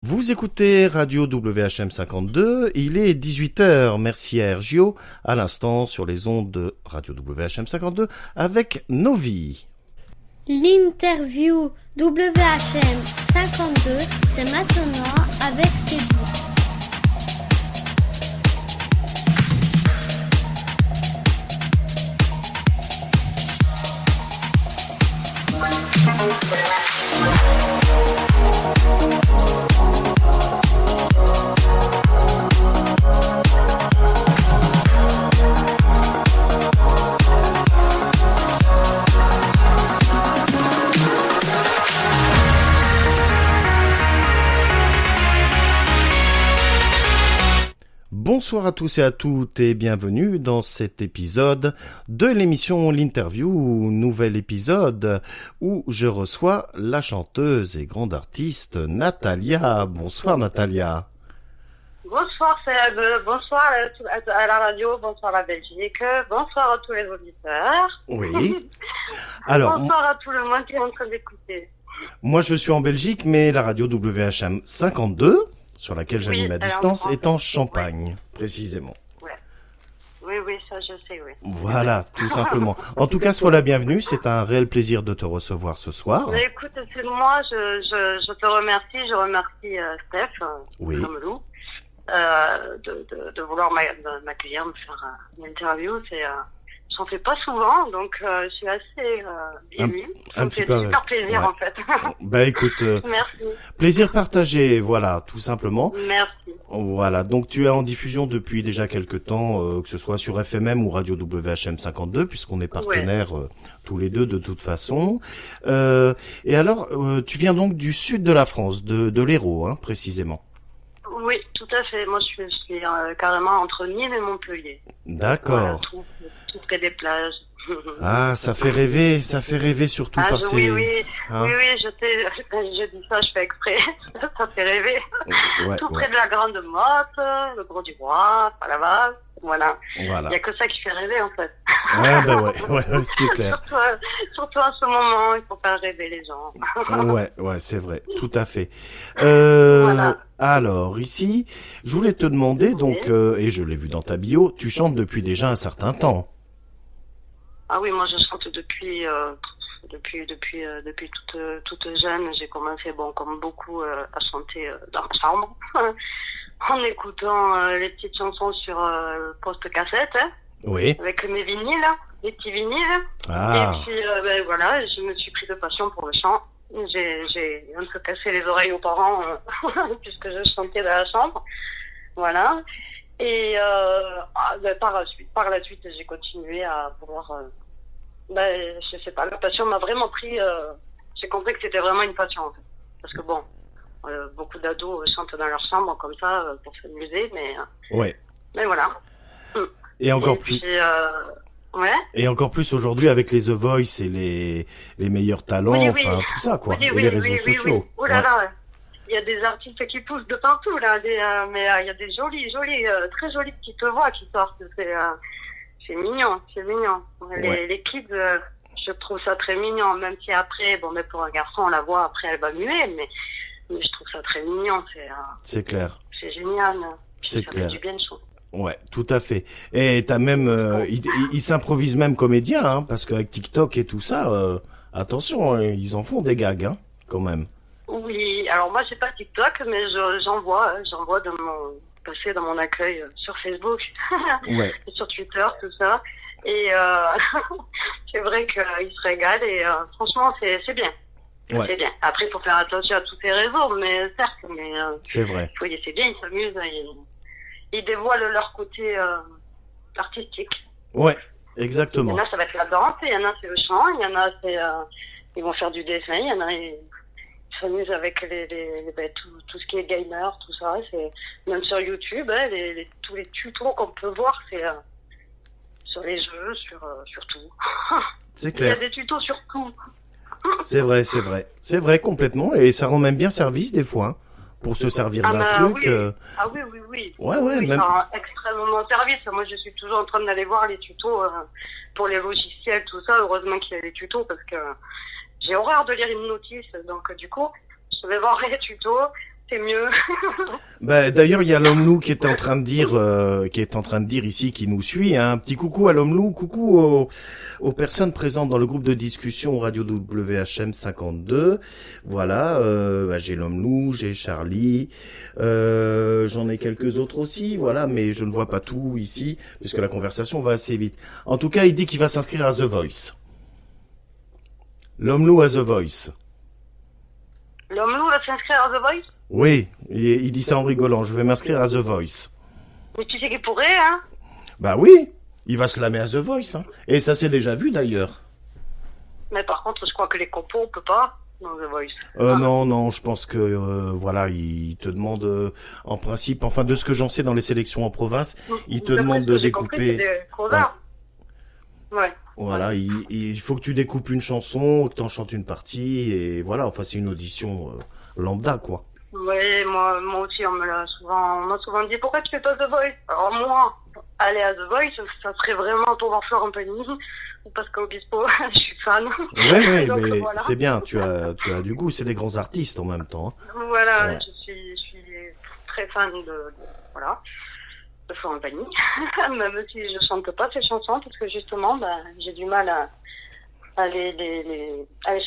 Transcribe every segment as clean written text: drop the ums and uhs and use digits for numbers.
Vous écoutez Radio WHM 52, il est 18h, merci à RGO, à l'instant sur les ondes de Radio WHM 52 avec Novi. L'interview WHM 52, c'est maintenant avec Cédric. Bonsoir à tous et à toutes et bienvenue dans cet épisode de l'émission L'Interview, nouvel épisode où je reçois la chanteuse et grande artiste Natalia. Bonsoir Natalia. Bonsoir Seb, bonsoir à la radio, bonsoir à la Belgique, bonsoir à tous les auditeurs. Oui. Alors, bonsoir à tout le monde qui est en train d'écouter. Moi je suis en Belgique, mais la radio WHM 52, sur laquelle j'anime à distance, est en Champagne, précisément. Ouais. Oui, ça je sais, oui. Voilà, tout simplement. En tout cas, sois la bienvenue, c'est un réel plaisir de te recevoir ce soir. Mais écoute, c'est moi, je te remercie, je remercie Steph, oui. Lou, de vouloir m'accueillir, me faire une interview. J'en fais pas souvent, donc je suis assez émue. Un petit peu. Super plaisir, ouais. En fait. Bah écoute, merci. Plaisir partagé, voilà, tout simplement. Merci. Voilà, donc tu es en diffusion depuis déjà quelques temps, que ce soit sur FMM ou Radio WHM 52, puisqu'on est partenaires tous les deux de toute façon. Et alors, tu viens donc du sud de la France, de l'Hérault, hein, précisément. Oui, tout à fait. Moi, je suis carrément entre Nîmes et Montpellier. D'accord. Voilà, tout près des plages. Ah, ça fait rêver surtout par ces... Oui, hein? oui, quand je dis ça, je fais exprès. Ça fait rêver. Ouais, tout près de la Grande Motte, le Gros du Roi, Palavas. Voilà. Il n'y a que ça qui fait rêver, en fait. Ouais, c'est clair. Surtout en ce moment, il faut faire rêver les gens. Ouais, c'est vrai, tout à fait. Voilà. Alors, ici, je voulais te demander, donc, et je l'ai vu dans ta bio, tu chantes depuis déjà un certain temps. Ah oui, moi je chante depuis toute jeune. J'ai commencé, comme beaucoup, à chanter dans ma chambre. En écoutant les petites chansons sur post-cassette, hein, oui. Avec mes vinyles, les petits vinyles. Ah. Et puis, voilà, je me suis pris de passion pour le chant. J'ai un peu cassé les oreilles aux parents, puisque je chantais dans la chambre. Voilà. Et par la suite, j'ai continué à vouloir... je sais pas, la passion m'a vraiment pris... j'ai compris que c'était vraiment une passion, en fait. Parce que beaucoup d'ados chantent dans leur chambre comme ça pour s'amuser, mais voilà. Et encore plus. Puis, Et encore plus aujourd'hui avec les The Voice et les meilleurs talents, tout ça quoi, et les réseaux sociaux. Oui. Oh là là, il y a des artistes qui poussent de partout là, mais il y a des jolies, très jolies petites voix qui sortent. C'est mignon. Les kids. Je trouve ça très mignon, même si après, mais pour un garçon, la voix, après, elle va muer, mais je trouve ça très mignon. C'est clair. C'est génial. C'est clair. Ça fait du bien de chanter. Ouais, tout à fait. Et t'as même, ils s'improvisent même comédiens, hein, parce qu'avec TikTok et tout ça, attention, ils en font des gags, hein, quand même. Oui, alors moi, j'ai pas TikTok, mais j'en vois passer dans mon accueil sur Facebook, ouais. Et sur Twitter, tout ça. Et c'est vrai qu'ils se régalent et franchement, c'est bien. Ouais. C'est bien. Après, il faut faire attention à tous ces réseaux, mais certes, c'est vrai. C'est bien, ils s'amusent, ils dévoilent leur côté artistique. Ouais, exactement. Il y en a, ça va être la danse, il y en a, c'est le chant, il y en a, ils vont faire du dessin, il y en a, ils s'amusent avec tout ce qui est gamer, tout ça. Même sur YouTube, tous les tutos qu'on peut voir, c'est sur les jeux, sur tout. C'est clair. Il y a des tutos sur tout. C'est vrai complètement, et ça rend même bien service des fois, hein, pour se servir d'un truc. Oui. Ah oui. Ouais, même. Ça rend extrêmement service. Moi, je suis toujours en train d'aller voir les tutos pour les logiciels, tout ça. Heureusement qu'il y a les tutos parce que j'ai horreur de lire une notice. Donc, du coup, je vais voir les tutos. c'est mieux. Bah, d'ailleurs, il y a l'homme loup qui est en train de dire ici, qui nous suit, hein. Un petit coucou à l'homme loup, coucou aux personnes présentes dans le groupe de discussion Radio WHM 52. Voilà, bah, j'ai l'homme loup, j'ai Charlie, j'en ai quelques autres aussi, voilà, mais je ne vois pas tout ici, puisque la conversation va assez vite. En tout cas, il dit qu'il va s'inscrire à The Voice. L'homme loup à The Voice. L'homme loup va s'inscrire à The Voice? Oui, il dit ça en rigolant, je vais m'inscrire à The Voice. Mais tu sais qu'il pourrait, hein? Bah oui, il va se lamer à The Voice, hein. Et ça s'est déjà vu d'ailleurs. Mais par contre, je crois que les compos, on peut pas dans The Voice. Non, je pense que voilà, il te demande en principe, enfin de ce que j'en sais dans les sélections en province, il te demande de découper. Ouais. Voilà, il faut que tu découpes une chanson, que tu en chantes une partie, et voilà, enfin c'est une audition lambda, quoi. Oui, moi aussi, on m'a souvent dit, pourquoi tu fais pas The Voice? Alors moi, aller à The Voice, ça serait vraiment pour voir Florent Pagny ou Pascal Obispo, je suis fan. Ouais, Donc, mais voilà. c'est bien, tu as du goût, c'est des grands artistes en même temps, hein. Voilà, Ouais. je suis très fan de Florent Pagny, même si je chante pas ses chansons, parce que justement, j'ai du mal à les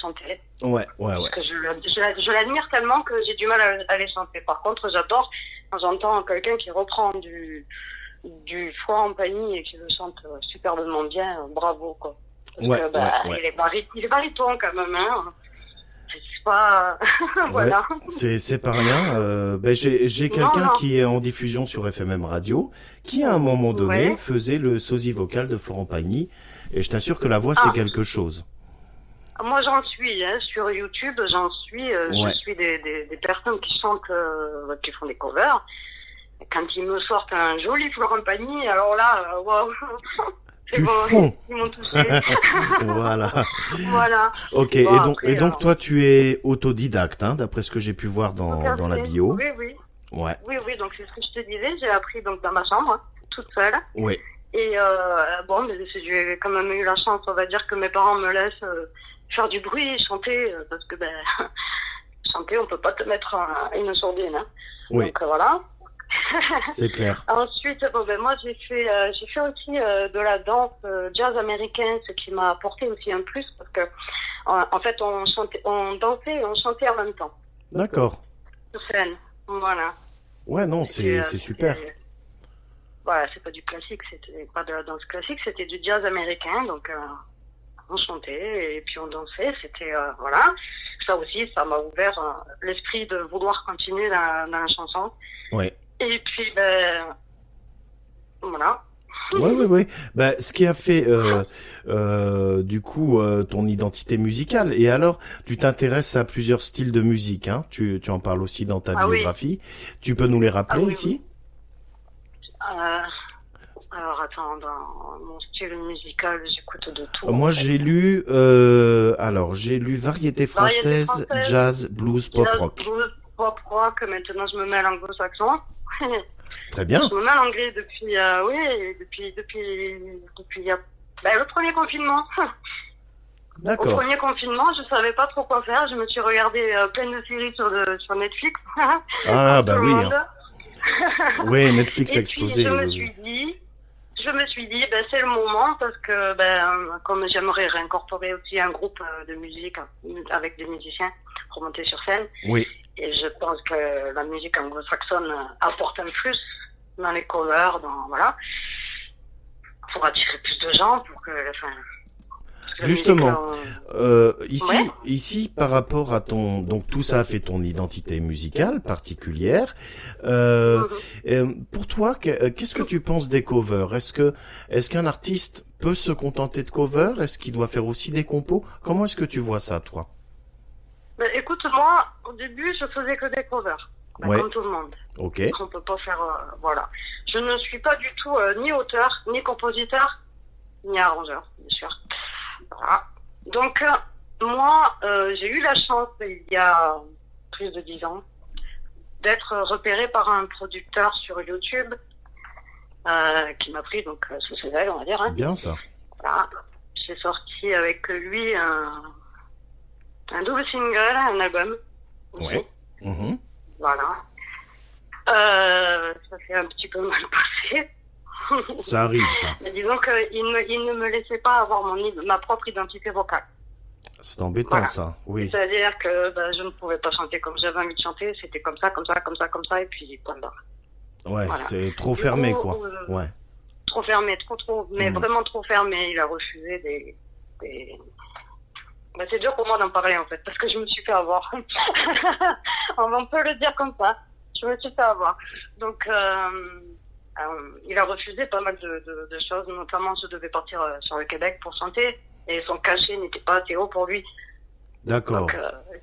chanter. Ouais. Parce que je l'admire tellement que j'ai du mal à les chanter. Par contre, j'adore quand j'entends quelqu'un qui reprend du Florent Pagny et qui le chante superbement bien, bravo, quoi. Parce Ouais, que, ouais. il est baryton quand même, hein. C'est pas, voilà. Ouais, c'est pas rien. J'ai quelqu'un Non. qui est en diffusion sur FMM Radio, qui à un moment donné Ouais. faisait le sosie vocal de Florent Pagny, et je t'assure que la voix c'est quelque chose. Moi, j'en suis, hein, sur YouTube, Ouais. je suis des personnes qui chantent, qui font des covers. Et quand ils me sortent un joli Florent Pagny, alors là, waouh. C'est Tu bon, fonds. ils m'ont touché. Voilà. Voilà. Ok. Bon, Et donc après, toi tu es autodidacte, hein, d'après ce que j'ai pu voir tout à dans la fait. bio. Oui. Ouais. Oui, donc c'est ce que je te disais, j'ai appris donc dans ma chambre, hein, toute seule. Ouais. Et bon, mais j'ai quand même eu la chance, on va dire que mes parents me laissent faire du bruit, chanter, parce que chanter, on peut pas te mettre une sourdine, hein. Oui. Donc voilà. C'est clair. Ensuite, moi j'ai fait aussi de la danse jazz américain, ce qui m'a apporté aussi un plus parce que en fait on dansait et on chantait en même temps D'accord. sur scène. Voilà. Ouais, non, c'est super. Voilà, c'est pas du classique, c'était pas de la danse classique, c'était du jazz américain, donc on chantait et puis on dansait, c'était voilà. Ça aussi, ça m'a ouvert l'esprit de vouloir continuer dans la chanson. Ouais. Et puis voilà. Ouais. Bah, ce qui a fait du coup ton identité musicale. Et alors, tu t'intéresses à plusieurs styles de musique, hein. Tu en parles aussi dans ta biographie. Oui. Tu peux nous les rappeler ici? Alors attends, dans mon style musical, j'écoute de tout. Moi, j'ai lu variété française, jazz, blues, pop rock. Blues, pop rock. Maintenant, je me mets à l'anglo-saxon. Très bien. Je me mets à l'anglais depuis le premier confinement. D'accord. Au premier confinement, je savais pas trop quoi faire. Je me suis regardé plein de séries sur Netflix. Ah bah oui. Hein. Oui, Netflix a explosé. Je me suis dit, c'est le moment parce que comme j'aimerais réincorporer aussi un groupe de musique avec des musiciens pour monter sur scène. Oui. Et je pense que la musique anglo-saxonne apporte un plus dans les covers, pour attirer plus de gens, pour que, justement, ici, par rapport à donc tout ça a fait ton identité musicale particulière. Pour toi, qu'est-ce que tu penses des covers? Est-ce qu'un artiste peut se contenter de covers? Est-ce qu'il doit faire aussi des compos? Comment est-ce que tu vois ça, toi? Écoute, moi, au début, je faisais que des covers, comme tout le monde. Ok. On peut pas faire, voilà. Je ne suis pas du tout ni auteur, ni compositeur, ni arrangeur, bien sûr. Voilà. Donc, moi, j'ai eu la chance, il y a plus de 10 ans, d'être repérée par un producteur sur YouTube qui m'a pris donc sous ses ailes, on va dire. Hein. Bien ça. Voilà. J'ai sorti avec lui un double single, un album. Ouais. Voilà. Ça s'est un petit peu mal passé. Ça arrive, ça. Mais disons qu'il ne me laissait pas avoir ma propre identité vocale. C'est embêtant, Voilà. ça. Oui. C'est-à-dire que je ne pouvais pas chanter comme j'avais envie de chanter, c'était comme ça, et puis point barre. Ouais, Voilà. c'est trop fermé, Du coup, quoi. Ouais. Trop fermé, trop, mais vraiment trop fermé. Il a refusé des... c'est dur pour moi d'en parler, en fait, parce que je me suis fait avoir. On peut le dire comme ça. Je me suis fait avoir. Donc, il a refusé pas mal de choses, notamment je devais partir sur le Québec pour chanter, et son cachet n'était pas assez haut pour lui. D'accord. Donc,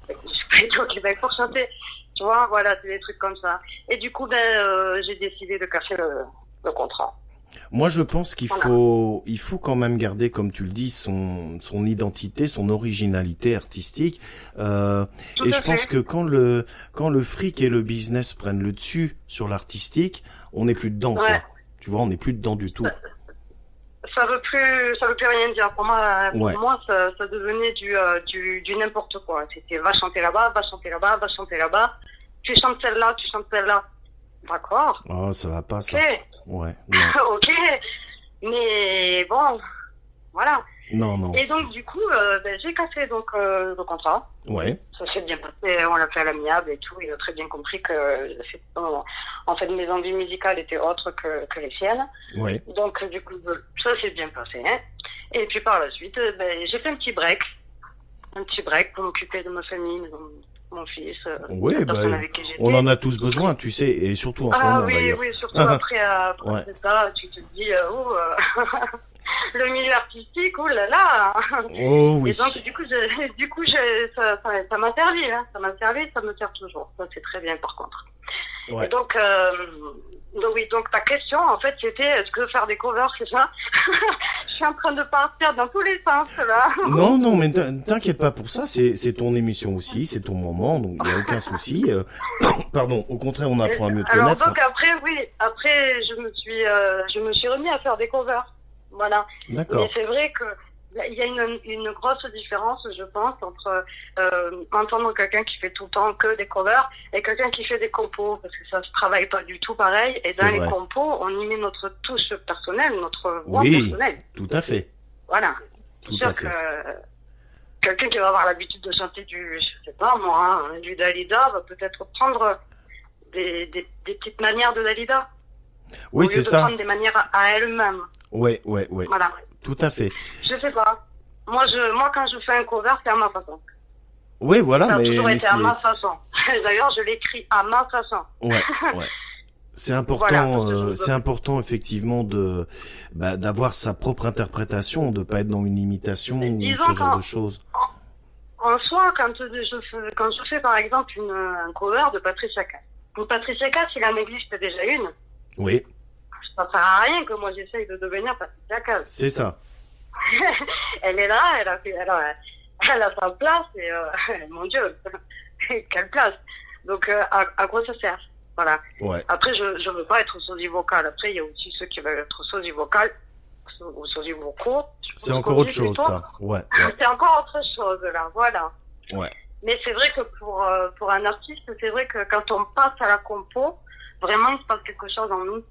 je suis au Québec pour chanter. Tu vois, voilà, c'est des trucs comme ça. Et du coup, j'ai décidé de casser le contrat. Moi, je pense qu'il faut quand même garder, comme tu le dis, son identité, son originalité artistique. Et je pense que quand le fric et le business prennent le dessus sur l'artistique, on n'est plus dedans, quoi. Tu vois, on n'est plus dedans du tout. Ça veut plus rien dire. Pour moi, ça devenait du n'importe quoi. C'était va chanter là-bas, va chanter là-bas, va chanter là-bas. Tu chantes celle-là, tu chantes celle-là. D'accord. Oh, ça va pas, ça. Ok. Ouais. Non. Ok. Mais bon, voilà. Non. Et donc, du coup, j'ai cassé le contrat. Ouais. Ça s'est bien passé, on l'a fait à l'amiable et tout. Il a très bien compris que en fait, mes envies musicales étaient autres que les siennes. Ouais. Donc, du coup, ça s'est bien passé. Hein. Et puis, par la suite, j'ai fait un petit break pour m'occuper de ma famille, de mon fils. Oui, avec qui j'étais. on en a tous besoin, tu sais, et surtout en ce moment, d'ailleurs. Oui, surtout après Ouais. ça, tu te dis, le milieu artistique, oh là là. Oh oui. Et donc, du coup, ça m'a servi, hein. Ça m'a servi, ça me sert toujours. Ça, c'est très bien, par contre. Ouais. Et donc, donc ta question, en fait, c'était, est-ce que faire des covers, c'est ça? Je suis en train de partir dans tous les sens, là. Non, mais t'inquiète pas pour ça, c'est ton émission aussi, c'est ton moment, donc il n'y a aucun souci. Pardon, au contraire, on apprend à mieux te connaître. Donc après, je me suis remis à faire des covers. Voilà. D'accord. Mais c'est vrai que il y a une grosse différence, je pense, entre entendre quelqu'un qui fait tout le temps que des covers et quelqu'un qui fait des compos, parce que ça se travaille pas du tout pareil. Et dans les compos, on y met notre touche personnelle, notre voix personnelle. Tout à fait. Voilà. Tout C'est à sûr fait. que quelqu'un qui va avoir l'habitude de chanter je sais pas moi, du Dalida, va peut-être prendre des petites manières de Dalida. Oui, c'est ça. Prendre des manières à elle-même. Ouais. Voilà. Tout à fait. Je sais pas. Moi, quand je fais un cover, c'est à ma façon. Oui, voilà, Ça a mais toujours été à c'est... ma façon. D'ailleurs, je l'écris à ma façon. Ouais. C'est important, c'est important effectivement d'avoir sa propre interprétation, de pas être dans une imitation ou ce genre de choses. En soi, quand je fais par exemple un cover de Patricia Cass. Patricia Cass, il en existe déjà une. Oui. Ça sert à rien que moi j'essaye de devenir Patricia Cass. C'est ça. Elle est là, elle a sa place et mon Dieu, quelle place. Donc à quoi ça sert? Voilà. Ouais. Après, je veux pas être sosie vocale. Après, il y a aussi ceux qui veulent être sosie vocale ou sosie vocaux. C'est encore autre chose, ça. Ouais. C'est encore autre chose, là. Voilà. Ouais. Mais c'est vrai que pour un artiste, c'est vrai que quand on passe à la compo, vraiment, il se passe quelque chose en nous.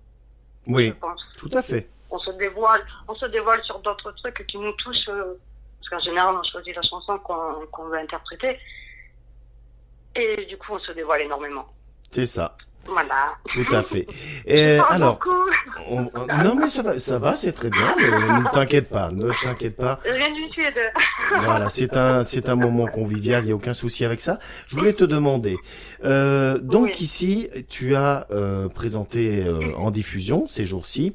Oui. Je pense. Tout à fait. On se dévoile sur d'autres trucs qui nous touchent, parce qu'en général, on choisit la chanson qu'on veut interpréter. Et du coup, on se dévoile énormément. C'est ça. Voilà. Tout à fait. Et alors, beaucoup. non mais ça va, c'est très bien. Ne t'inquiète pas. Rien du sud. Voilà, c'est un moment convivial, il y a aucun souci avec ça. Je voulais te demander, donc ici, tu as présenté en diffusion ces jours-ci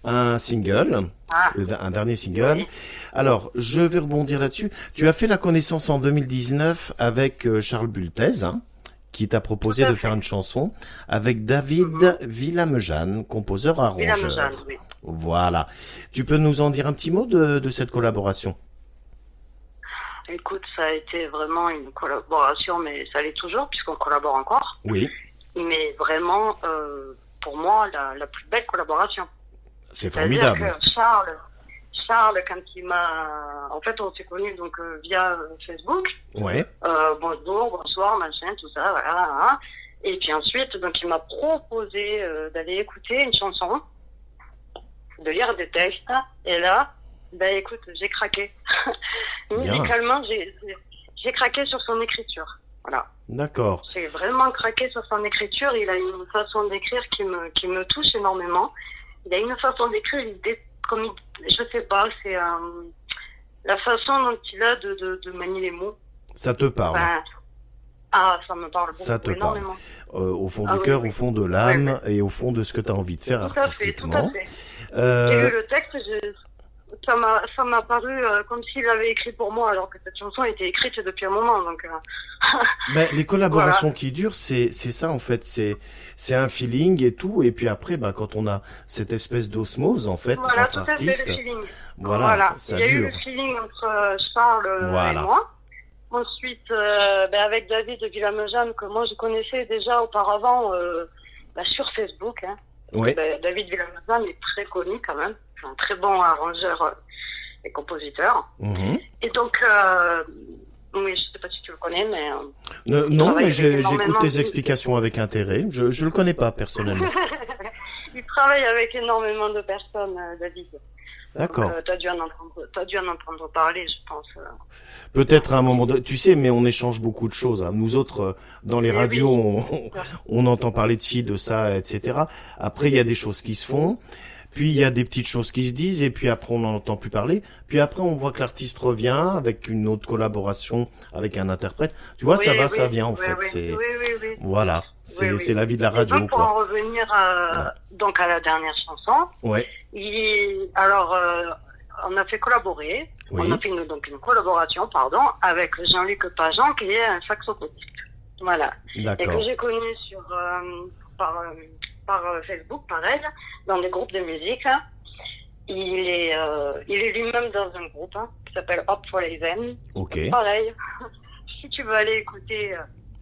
un single, un dernier single. Oui. Alors, je vais rebondir là-dessus. Tu as fait la connaissance en 2019 avec Charles Bultez, hein, qui t'a proposé de faire une chanson avec David Villamejane, composeur arrangeur. Oui. Voilà. Tu peux nous en dire un petit mot de cette collaboration? Écoute, ça a été vraiment une collaboration, mais ça l'est toujours, puisqu'on collabore encore. Oui. Mais vraiment, pour moi, la plus belle collaboration. C'est formidable. C'est-à-dire que Charles, quand il m'a... En fait, on s'est connus donc via Facebook. Ouais. Bonjour, bonsoir, machin, tout ça, voilà. Hein. Et puis ensuite, donc il m'a proposé d'aller écouter une chanson, de lire des textes. Et là, ben écoute, j'ai craqué. Musicalement, j'ai craqué sur son écriture. Voilà. D'accord. J'ai vraiment craqué sur son écriture. Il a une façon d'écrire qui me touche énormément. Il a une façon d'écrire, je sais pas, c'est la façon dont il a de manier les mots. Ça te parle. Ça me parle beaucoup, ça te énormément. Parle. Au fond du cœur, au fond de l'âme et au fond de ce que tu as envie de faire tout artistiquement. Tout à fait. J'ai lu le texte, ça m'a paru comme s'il l'avait écrit pour moi, alors que cette chanson était écrite depuis un moment. Donc, Mais les collaborations qui durent, c'est ça en fait, c'est un feeling et tout. Et puis après, quand on a cette espèce d'osmose en fait voilà, entre artistes, le feeling. Voilà, ça dure. Il y a eu le feeling entre Charles et moi. Ensuite, avec David de Villamejane, que moi je connaissais déjà auparavant sur Facebook. Hein. Oui. David Villamejane est très connu quand même. C'est un très bon arrangeur et compositeur. Mmh. Et donc, oui, je sais pas si tu le connais, mais... non, mais j'écoute tes explications avec intérêt. Je le connais pas personnellement. Il travaille avec énormément de personnes, David. D'accord. T'as dû en entendre parler, je pense. Peut-être à un moment donné, tu sais, mais on échange beaucoup de choses. Hein. Nous autres, dans les radios, on entend parler de ci, de ça, etc. Après, il y a des choses qui se font. Puis il y a des petites choses qui se disent et puis après on n'en entend plus parler. Puis après on voit que l'artiste revient avec une autre collaboration avec un interprète. Tu vois, ça vient en fait. C'est voilà, c'est la vie de la radio. Donc, pour en revenir donc à la dernière chanson. Ouais. On a fait collaborer. Oui. On a fait une collaboration, avec Jean-Luc Pageant qui est un saxophoniste. Voilà. D'accord. Et que j'ai connu par Facebook, pareil, dans des groupes de musique. Il est lui-même dans un groupe qui s'appelle Up for Even. Ok. Pareil, si tu veux aller écouter,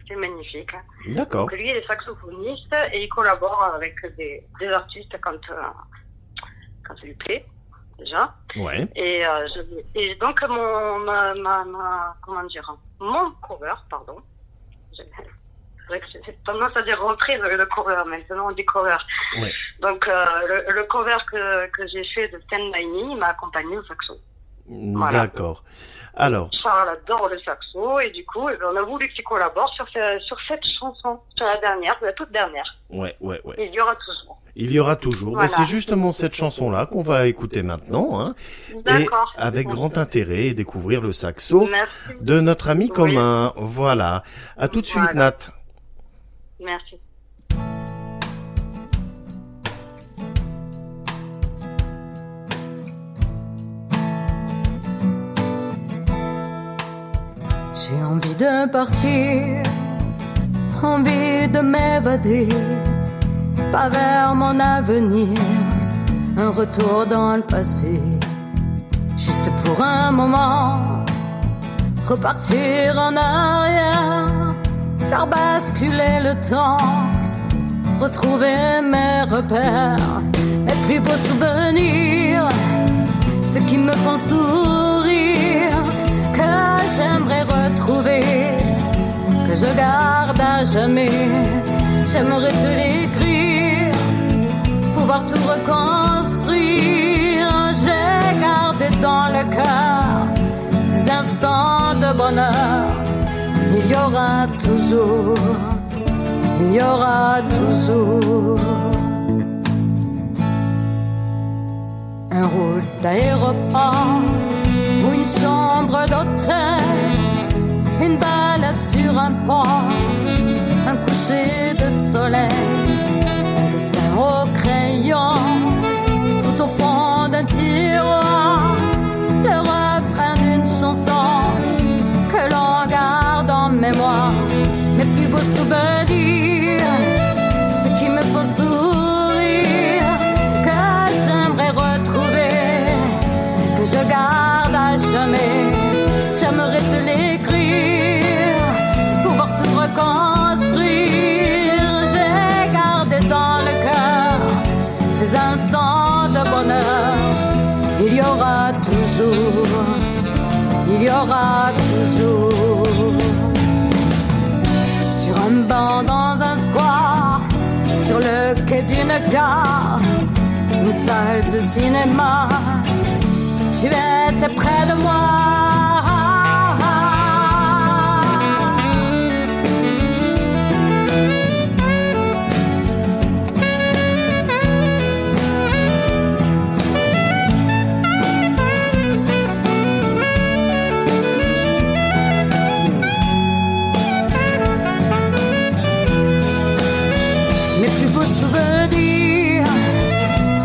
c'est magnifique. D'accord. Donc lui, il est saxophoniste et il collabore avec des artistes quand ça lui plaît, déjà. Ouais. Et donc mon cover, c'est vrai que c'est tendance à dire reprise le cover, maintenant on dit cover. Ouais. Donc le cover que j'ai fait de Stand By Me, il m'a accompagné au saxo. Voilà. D'accord. Alors. Charles adore le saxo et du coup, on a voulu qu'il collabore sur cette chanson, sur la toute dernière. Ouais. Il y aura toujours. Il y aura toujours. Voilà. Mais c'est justement cette chanson-là qu'on va écouter maintenant, hein. D'accord. Et avec grand intérêt et découvrir le saxo de notre ami commun. Voilà. À tout de suite, Nat. Merci. J'ai envie de partir, envie de m'évader, pas vers mon avenir, un retour dans le passé, juste pour un moment, repartir en arrière, faire basculer le temps, retrouver mes repères, mes plus beaux souvenirs, ceux qui me font sourire, que j'aimerais retrouver, que je garde à jamais. J'aimerais te l'écrire, pouvoir tout reconstruire. J'ai gardé dans le cœur ces instants de bonheur. Il y aura toujours, il y aura toujours un rôle d'aéroport ou une chambre d'hôtel, une balade sur un port, un coucher de soleil, un dessin au crayon, tout au fond d'un tiroir, le refrain d'une chanson que l'on garde en mémoire, mes plus beaux souvenirs, ce qui me font sourire, que j'aimerais retrouver, que je garde à jamais. J'aimerais te l'écrire, pouvoir tout reconstruire. J'ai gardé dans le cœur ces instants de bonheur. Il y aura toujours, il y aura toujours, sur un banc dans un square, sur le quai d'une gare, une salle de cinéma. Tu étais près de moi.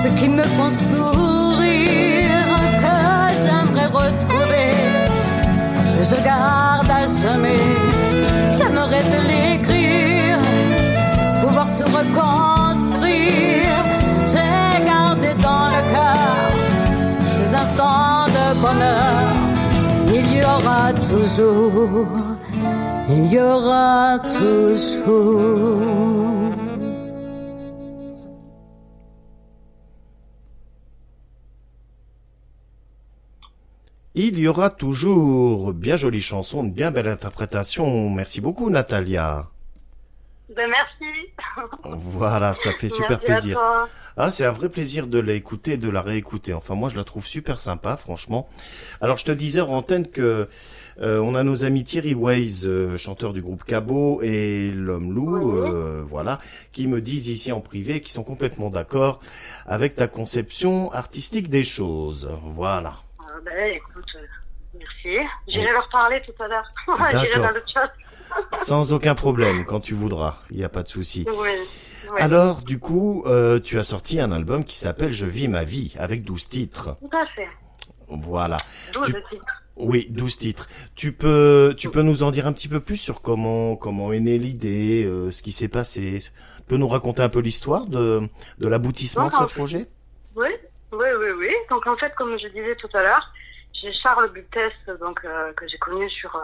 Ceux qui me font sourire, que j'aimerais retrouver, que je garde à jamais. J'aimerais te l'écrire, pouvoir te reconstruire. J'ai gardé dans le cœur ces instants de bonheur. Il y aura toujours, il y aura toujours. Il y aura toujours. Bien jolie chanson, une bien belle interprétation. Merci beaucoup, Natalia. Ben merci. Voilà, ça fait super Merci plaisir. à toi. Ah, c'est un vrai plaisir de l'écouter et de la réécouter. Enfin, moi, je la trouve super sympa, franchement. Alors, je te disais en antenne que on a nos amis Thierry Weiss, chanteur du groupe Cabot, et l'homme loup, voilà, qui me disent ici en privé qu'ils sont complètement d'accord avec ta conception artistique des choses. Voilà. Ben écoute, merci. J'irai leur parler tout à l'heure. J'irai dans le chat. Sans aucun problème, quand tu voudras. Il n'y a pas de souci. Oui. Alors, du coup, tu as sorti un album qui s'appelle Je vis ma vie, avec 12 titres. Tout à fait. Voilà. 12 titres. Oui, 12 titres. Tu peux nous en dire un petit peu plus sur comment est née l'idée, ce qui s'est passé. Tu peux nous raconter un peu l'histoire de l'aboutissement de ce projet? Oui. Donc en fait, comme je disais tout à l'heure, j'ai Charles Bultest, donc que j'ai connu sur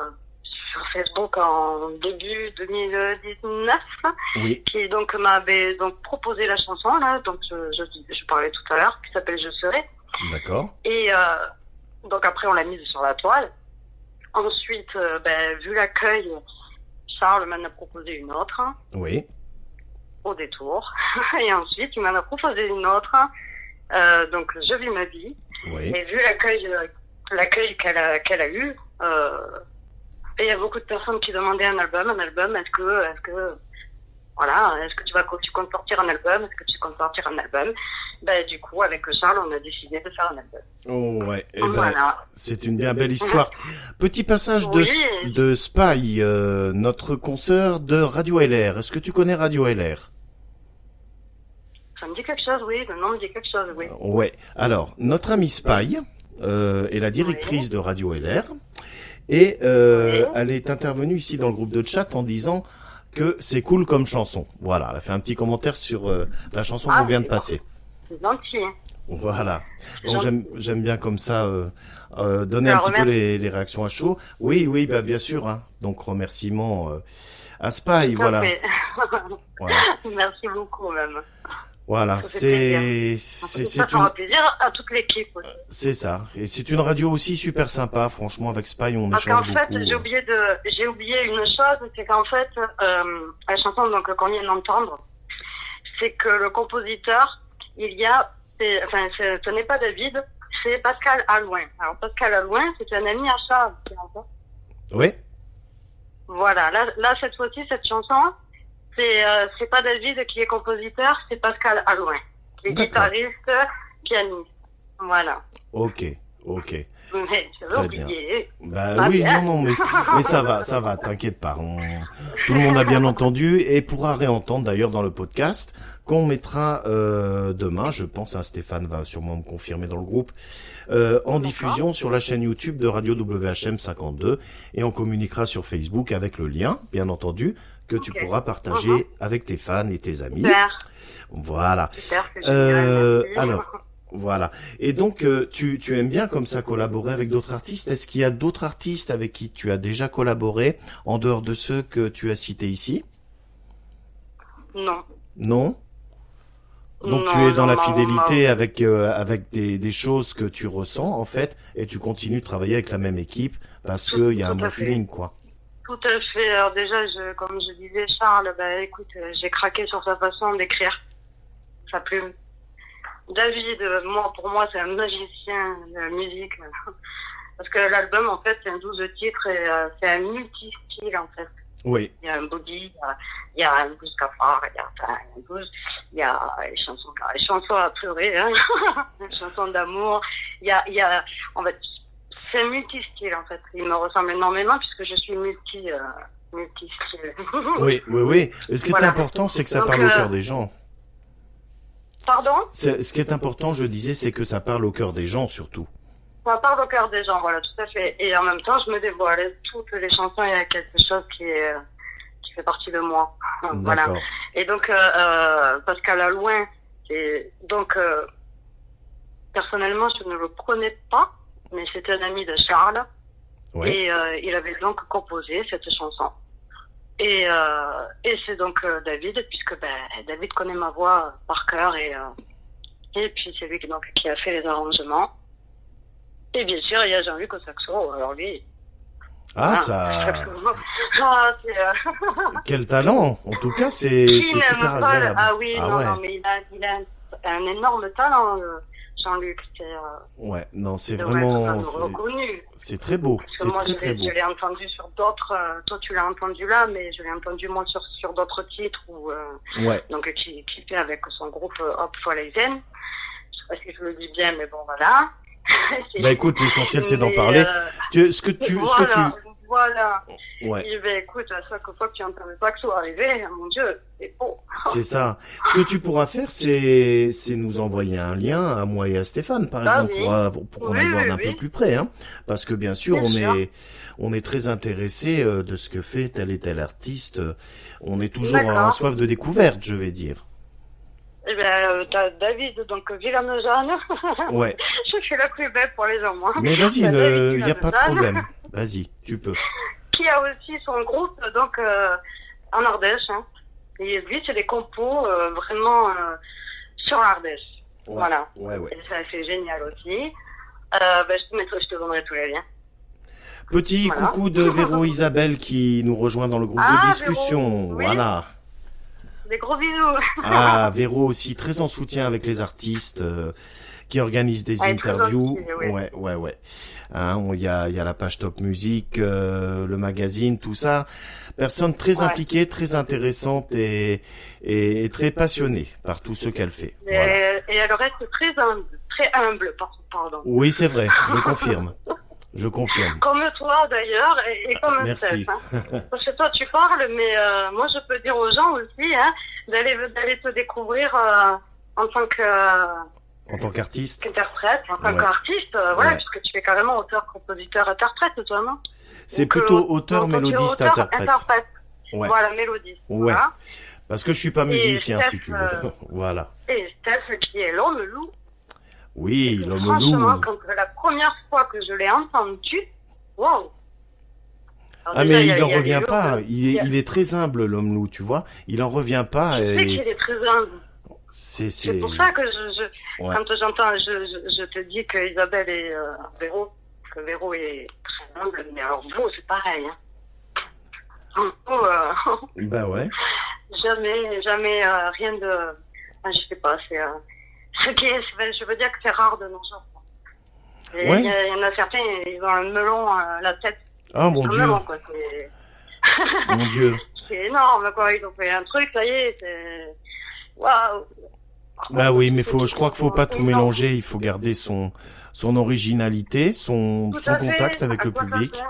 Facebook en début 2019, oui, qui donc m'avait donc proposé la chanson là, donc je parlais tout à l'heure, qui s'appelle Je serai. D'accord. Et donc après on l'a mise sur la toile. Ensuite, vu l'accueil, Charles m'en a proposé une autre. Oui. Au détour. Et ensuite, il m'en a proposé une autre. Donc je vis ma vie. Oui. Et vu l'accueil qu'elle a eu, et il y a beaucoup de personnes qui demandaient un album. Est-ce que tu comptes sortir un album? Est-ce que tu comptes sortir un album? Du coup, avec Charles, on a décidé de faire un album. Oh ouais. Voilà. C'est une bien belle histoire. Petit passage Oui. de Spy, notre consoeur de Radio LR. Est-ce que tu connais Radio LR? Ça me dit quelque chose, oui. Le nom me dit quelque chose, oui. Ouais. Alors, notre amie Spy est la directrice de Radio LR et elle est intervenue ici dans le groupe de chat en disant que c'est cool comme chanson. Voilà, elle a fait un petit commentaire sur la chanson qu'on vient de passer. C'est gentil. Voilà. Donc j'aime bien comme ça donner un petit peu les réactions à chaud. Oui, bien sûr. Hein. Donc remerciements à Spy, voilà. Voilà. Merci beaucoup même. Voilà, c'est un plaisir à toute l'équipe aussi. C'est ça. Et c'est une radio aussi super sympa, franchement, avec Spy, on échange beaucoup. Parce qu'en fait, j'ai oublié une chose, c'est qu'en fait, la chanson donc qu'on vient d'entendre, c'est que le compositeur, ce n'est pas David, c'est Pascal Alouin. Alors Pascal Alouin, c'est un ami à Charles. Oui. Voilà, là cette fois-ci, cette chanson, c'est pas David qui est compositeur, c'est Pascal Alouin, qui est guitariste, pianiste. Voilà. Ok. Mais j'avais oublié. Oui, non, mais ça va, t'inquiète pas. Tout le monde a bien entendu et pourra réentendre d'ailleurs dans le podcast qu'on mettra demain, je pense, Stéphane va sûrement me confirmer dans le groupe, en diffusion sur la chaîne YouTube de Radio WHM 52 et on communiquera sur Facebook avec le lien, bien entendu, que tu pourras partager avec tes fans et tes amis. Super. Voilà. Super, c'est génial, alors, voilà. Et donc, tu aimes bien comme ça collaborer avec d'autres artistes. Est-ce qu'il y a d'autres artistes avec qui tu as déjà collaboré, en dehors de ceux que tu as cités ici? Non. Non? Donc tu es dans la fidélité avec des choses que tu ressens en fait et tu continues de travailler avec la même équipe parce que il y a un bon feeling quoi. Tout à fait. Alors déjà, comme je disais, Charles, écoute, j'ai craqué sur sa façon d'écrire, sa plume. David, pour moi, c'est un magicien de la musique. Parce que l'album, en fait, c'est un 12 titres et c'est un multi-style, en fait. Oui. Il y a un body, il y a un blues cafard, il y a un blues, il y a les chansons à pleurer, hein, les chansons d'amour. Il y a, en fait, c'est un multi-style, en fait. Il me ressemble énormément puisque je suis multi-style. Oui. Et ce qui est important, c'est que ça parle au cœur des gens. Pardon? Ce qui est important, je disais, c'est que ça parle au cœur des gens, surtout. Ça parle au cœur des gens, voilà, tout à fait. Et en même temps, je me dévoile. Toutes les chansons, il y a quelque chose qui fait partie de moi. Voilà. Et donc, parce qu'à la loin, personnellement, je ne le connais pas, mais c'était un ami de Charles. Oui. Et il avait donc composé cette chanson. Et c'est donc David, puisque David connaît ma voix par cœur, et puis c'est lui qui a fait les arrangements. Et bien sûr, il y a Jean-Luc au saxo, alors lui... Ah, ça... Quel talent! En tout cas, c'est super agréable. Ah oui, non, mais il a un énorme talent, Jean-Luc. Ouais, non, c'est vraiment... reconnu. C'est très beau, c'est très beau. Je l'ai entendu sur d'autres... toi, tu l'as entendu là, mais je l'ai entendu moi sur d'autres titres, donc qui fait avec son groupe Hop Folaizen. Je sais pas si je le dis bien, mais bon, voilà. Écoute, l'essentiel c'est d'en parler. Voilà. Ouais. Et écoute, à chaque fois que tu entends le saxo arriver, mon Dieu, c'est beau. C'est ça. Ce que tu pourras faire, c'est nous envoyer un lien à moi et à Stéphane, par exemple, pour qu'on aille voir d'un peu plus près, hein. Parce que bien sûr, on est très intéressé de ce que fait tel et tel artiste. On est toujours en soif de découverte, je vais dire. Eh t'as David, donc Villeneuve-Jeanne. Ouais. Je suis la plus belle pour les hommes, moi. Mais vas-y, il n'y a pas de problème. Vas-y, tu peux. Qui a aussi son groupe, donc, en Ardèche, hein. Et lui, c'est des compos, vraiment, sur l'Ardèche. Ouais. Voilà. Ouais. Et ça, c'est génial aussi. Je te donnerai tous les liens. Petit coucou de Véro Isabelle qui nous rejoint dans le groupe de discussion. Véro, oui. Voilà. Des gros bisous. Véro aussi très en soutien avec les artistes qui organisent des interviews. Ouais. Hein, il y a la page Top Music, le magazine, tout ça. Personne très impliquée, très intéressante et très passionnée par tout ce qu'elle fait. Et elle reste très humble, pardon. Oui, c'est vrai, je confirme. Je confirme. Comme toi d'ailleurs, et comme Merci. Steph, hein. Parce que toi tu parles, mais moi je peux dire aux gens aussi, hein, d'aller te découvrir en tant qu'artiste, interprète, en tant qu'artiste, voilà, puisque tu es carrément auteur, compositeur, interprète, toi, non? C'est donc, plutôt auteur, mélodiste, interprète. Ouais. Voilà, mélodiste. Ouais. Voilà. Parce que je suis pas musicien, si tu veux. Voilà. Et Steph qui est l'homme loup. Oui, l'homme loup. Franchement, quand la première fois que je l'ai entendu, wow. Mais il n'en revient pas. Il est très humble, l'homme loup, tu vois. Il en revient pas. Je sais qu'il est très humble. C'est pour ça que quand j'entends, je te dis que Isabelle et Véro, que Véro est très humble, mais alors vous, c'est pareil. Hein. Ouais. Jamais rien de... je sais pas, je veux dire que c'est rare de nos jours. Il y en a certains, ils ont un melon à la tête. Ah, mon Dieu. Melon, quoi. Mon Dieu. C'est énorme, quoi. Ils ont fait un truc, ça y est, c'est... Waouh. Oui, mais je crois qu'il faut pas tout mélanger. Il faut garder son originalité, son contact avec le public.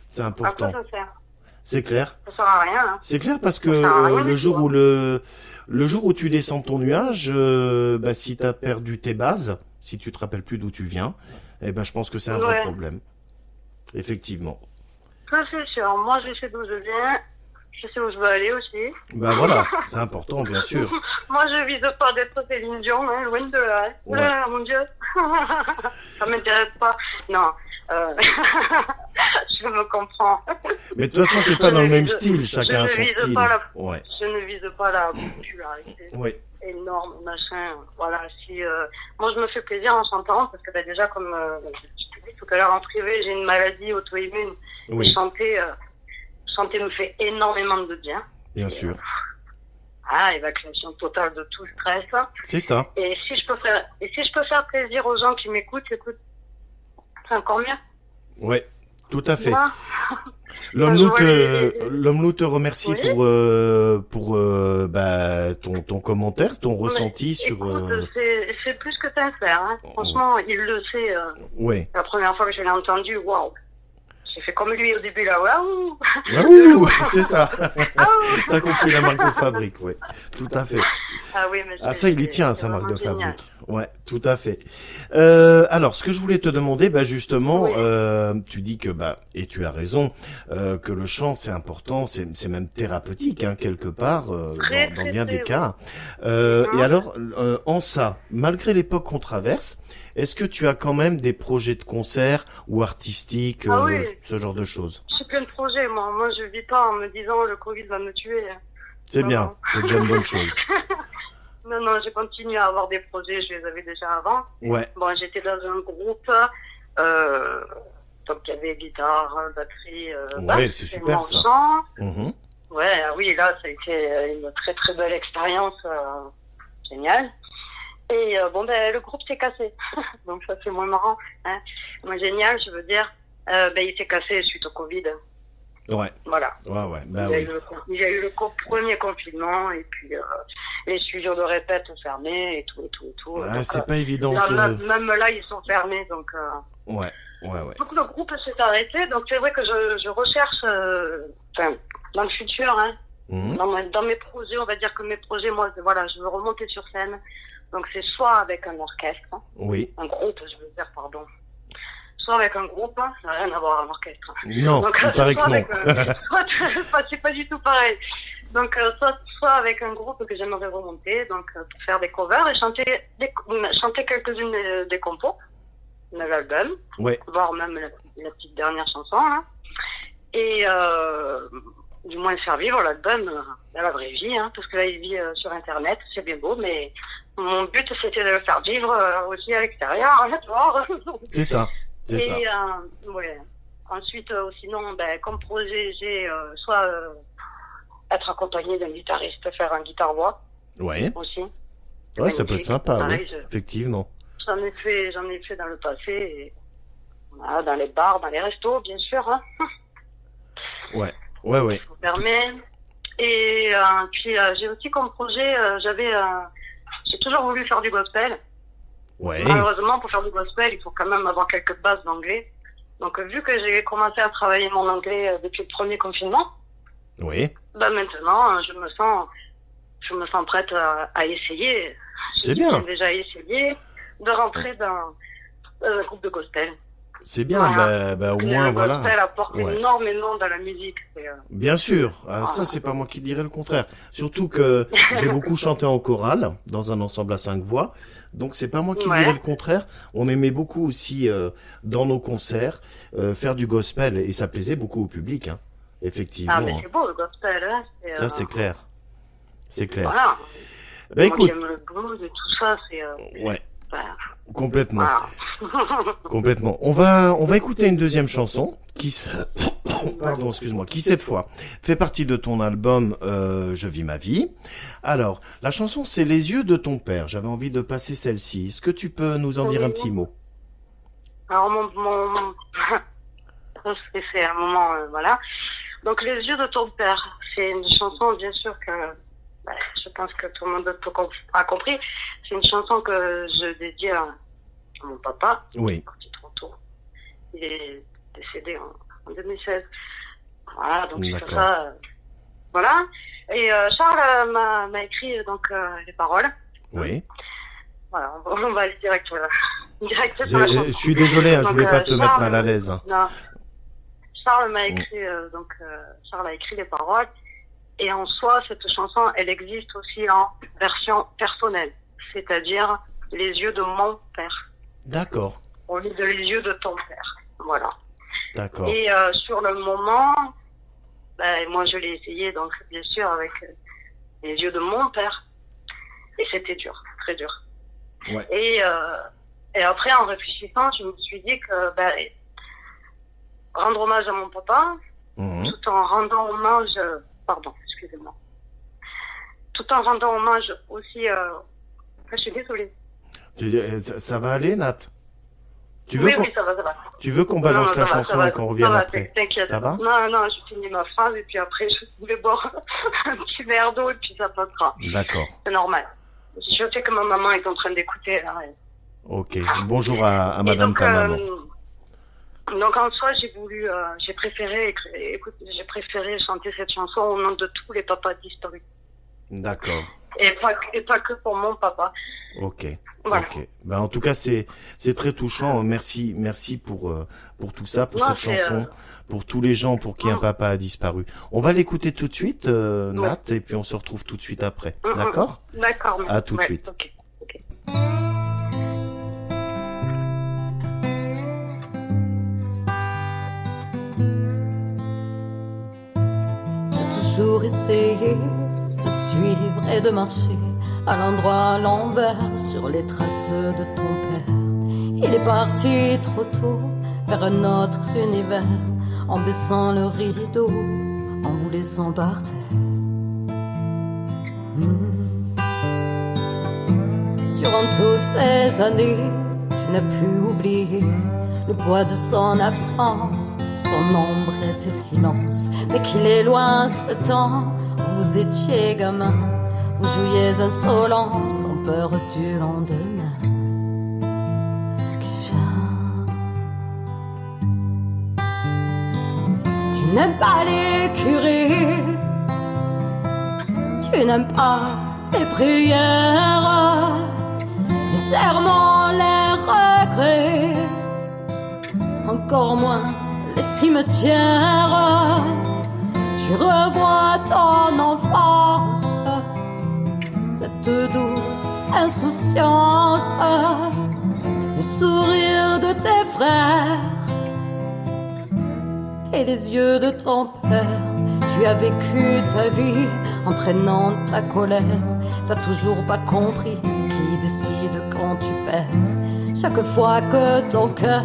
C'est important. C'est clair. Ça sert à rien. Hein. C'est clair parce que le jour où tu descends ton nuage, si t'as perdu tes bases, si tu te rappelles plus d'où tu viens, je pense que c'est un vrai problème. Effectivement. Ça c'est sûr. Moi, je sais d'où je viens. Je sais où je veux aller aussi. Voilà, c'est important, bien sûr. Moi, je vise pas d'être Céline Dion, hein, loin de là. Oula, mon Dieu. Ça m'intéresse pas. Non. Je me comprends. Mais de toute façon, t'es pas dans le même style, chacun a son style. Je ne vise pas la popularité. Énorme, machin. Voilà, moi je me fais plaisir en chantant, parce que déjà, comme je te dis tout à l'heure en privé, j'ai une maladie auto-immune. Et chanter, chanter me fait énormément de bien. Bien sûr. Évacuation totale de tout stress. C'est ça. Et si je peux faire plaisir aux gens qui m'écoutent, écoute, c'est encore mieux. Ouais, tout à fait. Moi, L'homme te remercie Oui. pour ton commentaire, ton ressenti sur. Écoute, c'est plus que sincère. Hein. Franchement, il le sait. Ouais. La première fois que je l'ai entendu, waouh. J'ai fait comme lui au début là, waouh. Waouh, c'est ça. Ah, T'as compris la marque de fabrique, ouais. Tout à fait. Ah oui, mais Ça, il y tient, c'est sa marque de vraiment génial. fabrique. Ouais, tout à fait. Alors, ce que je voulais te demander, justement, Oui. tu dis que, et tu as raison, que le chant, c'est important, c'est même thérapeutique, hein, quelque part, Très, dans très, bien très, des oui. cas. Mhm. Et alors, en ça, malgré l'époque qu'on traverse, est-ce que tu as quand même des projets de concert ou artistiques, Ah oui. ce genre de choses? J'ai plein de projets, moi. Moi, je vis pas en me disant le Covid va me tuer. C'est Non, bien, non. c'est déjà une bonne chose. Non, j'ai continué à avoir des projets, je les avais déjà avant. Ouais, Bon, j'étais dans un groupe, donc il y avait guitare, batterie, Ouais, basse, c'est et super, mon ça. chant. mhm, Ouais, oui, là, ça a été une très très belle expérience, géniale. Et le groupe s'est cassé, donc ça c'est moins marrant. Hein. Moins génial, je veux dire, il s'est cassé suite au Covid. ouais, Voilà. ouais, Il y a eu le premier confinement et puis les studios de répète fermés et tout. Ouais, Donc, c'est pas évident. là, même là, ils sont fermés. Donc, Ouais. donc le groupe s'est arrêté. Donc c'est vrai que je recherche, dans le futur, hein, Mhm. dans mes projets, on va dire que mes projets, moi, voilà, je veux remonter sur scène. Donc c'est soit avec un orchestre, Oui. un groupe, je veux dire, pardon. Soit avec un groupe, ça n'a rien à voir avec un orchestre. Non, Donc, il paraît que soit non. avec, c'est pas du tout pareil. Donc, soit avec un groupe que j'aimerais remonter, donc pour faire des covers et chanter quelques-unes des compos de l'album, Ouais. voire même la petite dernière chanson, là. Et du moins faire vivre l'album dans la vraie vie, hein, parce que là, il vit sur Internet, c'est bien beau, mais mon but, c'était de le faire vivre aussi à l'extérieur, hein, dehors. C'est ça. C'est ça. Et ouais. Ensuite, sinon, comme projet, j'ai soit être accompagné d'un guitariste, faire un guitare-voix Ouais. aussi. Ouais, ça peut être sympa, Pareil, oui. Effectivement. J'en ai fait dans le passé, et, voilà, dans les bars, dans les restos, bien sûr. Hein, Ouais. Ouais. je vous permets. Et puis, j'ai aussi comme projet, j'ai toujours voulu faire du gospel. Ouais. Malheureusement, pour faire du gospel, il faut quand même avoir quelques bases d'anglais. Donc, vu que j'ai commencé à travailler mon anglais depuis le premier confinement, Oui. maintenant, je me sens prête à essayer. C'est bien. J'ai déjà essayé de rentrer dans un groupe de gospel. C'est bien. Voilà. Au Et moins, le voilà. gospel apporte Ouais. énormément dans la musique. Bien sûr. Ah, ça, c'est pas moi qui dirais le contraire. Surtout que j'ai beaucoup chanté en chorale, dans un ensemble à 5 voix. Donc, c'est pas moi qui Ouais. dirais le contraire. On aimait beaucoup aussi, dans nos concerts, faire du gospel. Et ça plaisait beaucoup au public, hein. Effectivement. Ah, mais c'est beau le gospel. Hein. Ça, c'est clair. C'est clair. Voilà. Bah, Moi écoute. qui aime le blues et tout ça, c'est... Ouais. ben, Complètement. voilà. Complètement. On va écouter une deuxième chanson qui pardon, excuse-moi, qui cette fois fait partie de ton album Je vis ma vie. Alors, la chanson c'est Les yeux de ton père. J'avais envie de passer celle-ci. Est-ce que tu peux nous en dire un petit mot? Alors, c'est un moment, voilà. Donc, Les yeux de ton père, c'est une chanson, bien sûr, que je pense que tout le monde a compris. C'est une chanson que je dédie à mon papa. Oui. Quand il est trop tôt. Il est décédé en 2016. Voilà, donc c'est pour D'accord. ça. Voilà. Et Charles m'a écrit donc les paroles. Oui. Voilà, on va aller direct sur la Je chanson. suis désolé, hein, je Donc, voulais pas te mettre Charles, mal à l'aise. Hein. Non. Charles m'a écrit, Charles a écrit les paroles. Et en soi, cette chanson, elle existe aussi en version personnelle. C'est-à-dire les yeux de mon père. D'accord. Au lieu de les yeux de ton père. Voilà. D'accord. Et sur le moment, moi je l'ai essayé, donc bien sûr, avec les yeux de mon père. Et c'était dur, très dur. Ouais. Et après, en réfléchissant, je me suis dit que rendre hommage à mon papa, tout en rendant hommage, pardon, excusez-moi, tout en rendant hommage aussi, je suis désolée. Ça va aller, Nat? Oui, ça va. Tu veux qu'on balance la chanson et qu'on revienne après? T'inquiète. Ça va? Non, je finis ma phrase et puis après, je voulais boire un petit verre d'eau et puis ça passera. D'accord. C'est normal. Je sais que ma maman est en train d'écouter. Là. Ok. Bonjour à Madame ta maman. Donc en soi, j'ai préféré chanter cette chanson au nom de tous les papas disparus. D'accord. Et pas que pour mon papa. Ok. Voilà. Ok. Ben, en tout cas, c'est très touchant. Merci pour tout ça, pour cette chanson, pour tous les gens pour qui un papa a disparu. On va l'écouter tout de suite, Nat, et puis on se retrouve tout de suite après. D'accord? D'accord. À tout de suite. Ok. J'ai toujours essayé de suivre et de marcher à l'endroit à l'envers sur les traces de ton père. Il est parti trop tôt vers un autre univers en baissant le rideau, en vous laissant par terre. Durant toutes ces années, tu n'as pu oublier le poids de son absence, son ombre et ses silences. Mais qu'il est loin ce temps, vous étiez gamin, vous jouiez insolent, sans peur du lendemain qui vient. Tu n'aimes pas les curés, tu n'aimes pas les prières, les serments, les regrets, encore moins les cimetières. Tu revois ton enfance, cette douce insouciance, les sourires de tes frères et les yeux de ton père. Tu as vécu ta vie entraînant ta colère. T'as toujours pas compris qui décide quand tu perds. Chaque fois que ton cœur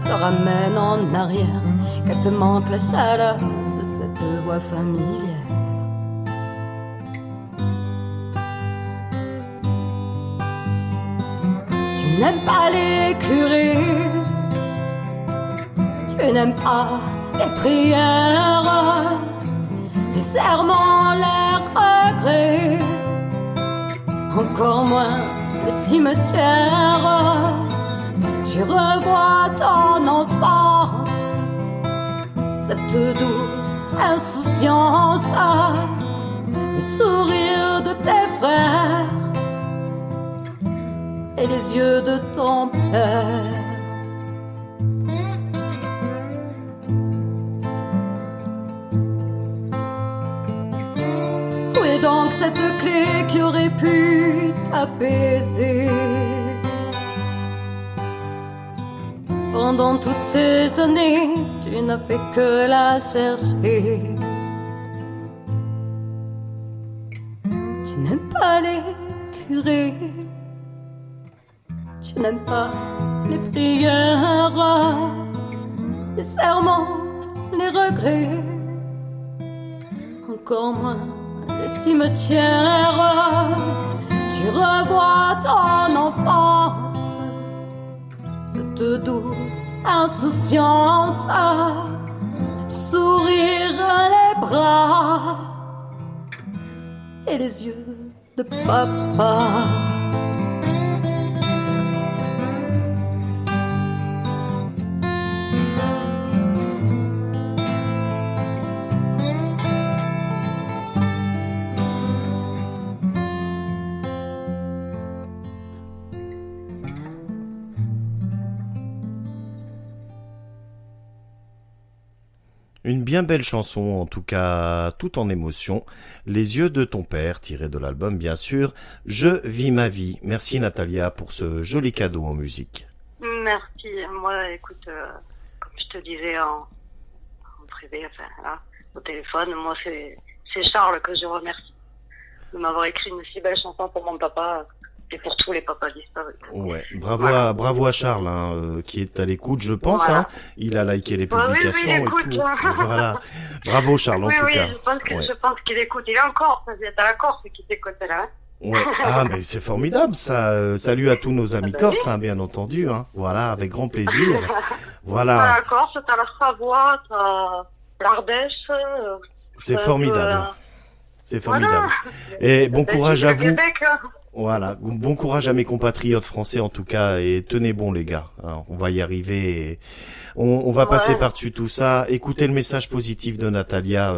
te ramène en arrière, qu'elle te manque la chaleur de cette voix familière. Tu n'aimes pas les curés, tu n'aimes pas les prières, les serments, les regrets, encore moins les cimetières. Tu revois ton enfance, cette douce insouciance, les sourires de tes frères et les yeux de ton père. Où est donc cette clé qui aurait pu t'apaiser? Pendant toutes ces années, tu n'as fait que la chercher. Tu n'aimes pas les curés, tu n'aimes pas les prières, les serments, les regrets, encore moins les cimetières. Tu revois ton enfance, cette douce insouciance, sourire, les bras et les yeux de papa. Une bien belle chanson, en tout cas, tout en émotion. Les yeux de ton père, tiré de l'album, bien sûr. Je vis ma vie. Merci Natalia pour ce joli cadeau en musique. Merci. Moi, écoute, comme je te disais en privé, enfin, là, au téléphone, moi, c'est Charles que je remercie de m'avoir écrit une si belle chanson pour mon papa. Et pour tous les papas disparus. Ouais, bravo à Charles, qui est à l'écoute, je pense. Voilà. Il a liké les Oui, publications il et écoute. tout. Voilà. Bravo Charles, en tout cas. Je pense qu'il écoute. Il est en Corse, il est à la Corse qui t'écoute là. Ouais. Ah, mais c'est formidable, ça. Salut à tous nos amis corses, bien entendu. Voilà, avec grand plaisir. Voilà. T'as la Corse, t'as la Savoie, t'as l'Ardèche. C'est formidable. C'est formidable. Voilà. Et bon courage à vous. Québec, Voilà, bon courage à mes compatriotes français en tout cas, et tenez bon les gars, on va y arriver, et on va passer par-dessus tout ça. Écoutez le message positif de Natalia,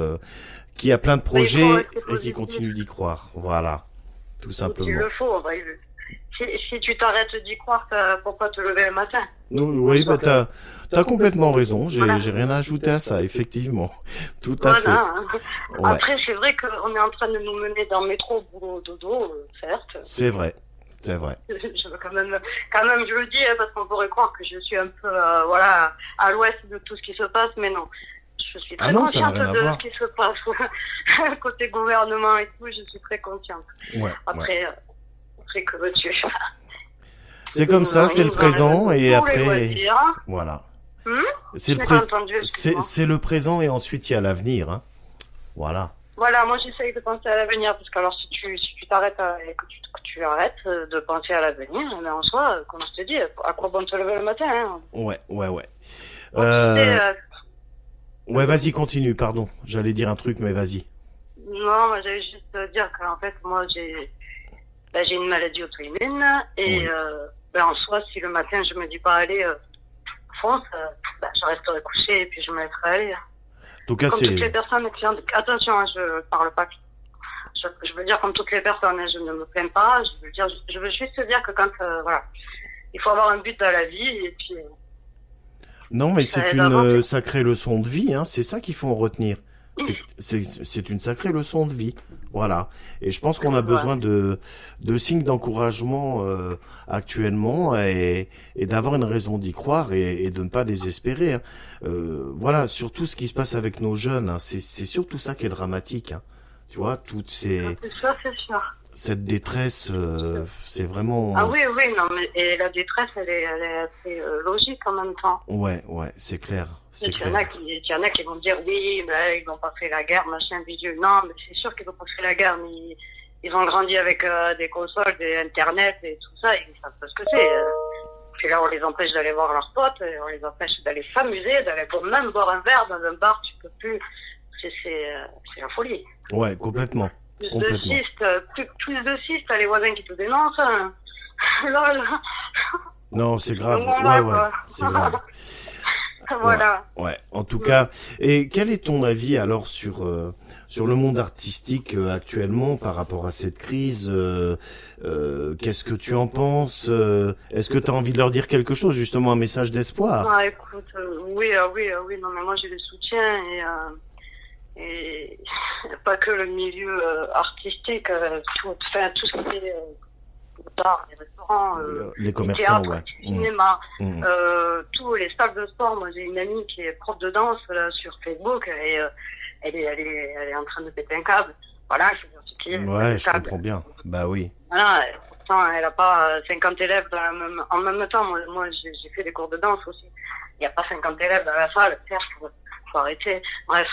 qui a plein de projets et qui continue d'y croire, voilà, tout simplement. Il le faut, si tu t'arrêtes d'y croire, pourquoi te lever le matin? Oui, bah t'as complètement raison, j'ai rien à ajouter à ça, effectivement, tout à fait. Ouais. Après, c'est vrai qu'on est en train de nous mener dans le métro, boulot, dodo, certes. C'est vrai. Je veux quand même, je le dis, parce qu'on pourrait croire que je suis un peu, à l'ouest de tout ce qui se passe, mais non. Je suis très consciente de ce qui se passe. Côté gouvernement et tout, je suis très consciente. Ouais. Après, que veux-tu? C'est comme ça, c'est le présent, et après, voilà. C'est le présent, et ensuite il y a l'avenir, Voilà. Voilà, moi j'essaye de penser à l'avenir, parce que alors si tu t'arrêtes et que tu arrêtes de penser à l'avenir, mais en soi, comme je te dis, à quoi bon te lever le matin, Ouais. Ouais, vas-y, continue, pardon. J'allais dire un truc, mais vas-y. Non, moi j'allais juste dire qu'en fait, moi j'ai une maladie auto-immune, et en soi, si le matin je me dis pas allez, fonce, je resterai couché et puis je me laisserai aller. En tout cas, comme toutes les personnes qui ont... Attention, je parle pas. Je veux dire comme toutes les personnes, je ne me plains pas. Je veux juste dire que quand il faut avoir un but dans la vie et puis. Non, mais c'est une sacrée leçon de vie, c'est ça qu'il faut en retenir. C'est une sacrée leçon de vie, voilà. Et je pense qu'on a besoin de signes d'encouragement actuellement, et d'avoir une raison d'y croire, et de ne pas désespérer. Voilà, surtout ce qui se passe avec nos jeunes, c'est surtout ça qui est dramatique. Tu vois, toutes ces... Ça, c'est sûr. Cette détresse, c'est vraiment... Ah oui, non, mais et la détresse, elle est assez logique en même temps. Ouais, c'est clair. Il y en a qui vont dire, oui, mais ils n'ont pas fait la guerre, machin, bidule. Non, mais c'est sûr qu'ils n'ont pas fait la guerre, mais ils ont grandi avec des consoles, des Internet et tout ça, et ils savent pas ce que c'est. Puis là, on les empêche d'aller voir leurs potes, on les empêche d'aller s'amuser, d'aller même boire un verre dans un bar, tu peux plus. C'est la folie. Ouais, complètement. Plus de cistes, t'as les voisins qui te dénoncent. Là. Non, c'est grave. Ouais, c'est grave. Voilà. Ouais. En tout cas, et quel est ton avis alors sur le monde artistique actuellement par rapport à cette crise? Qu'est-ce que tu en penses? Est-ce que tu as envie de leur dire quelque chose, justement, un message d'espoir? Ah, écoute, oui, non, mais moi j'ai le soutien, et pas que le milieu artistique, tout ce qui est bars, les restaurants, les commerçants, les théâtres, le cinéma, tous les salles de sport. Moi j'ai une amie qui est prof de danse là, sur Facebook, et elle est en train de péter un câble. Voilà, je veux dire ce qui est. Ouais, je comprends bien. Bah oui. Voilà, pourtant elle a pas 50 élèves en même temps. Moi j'ai fait des cours de danse aussi. Il n'y a pas 50 élèves dans la salle, faut arrêter. Bref.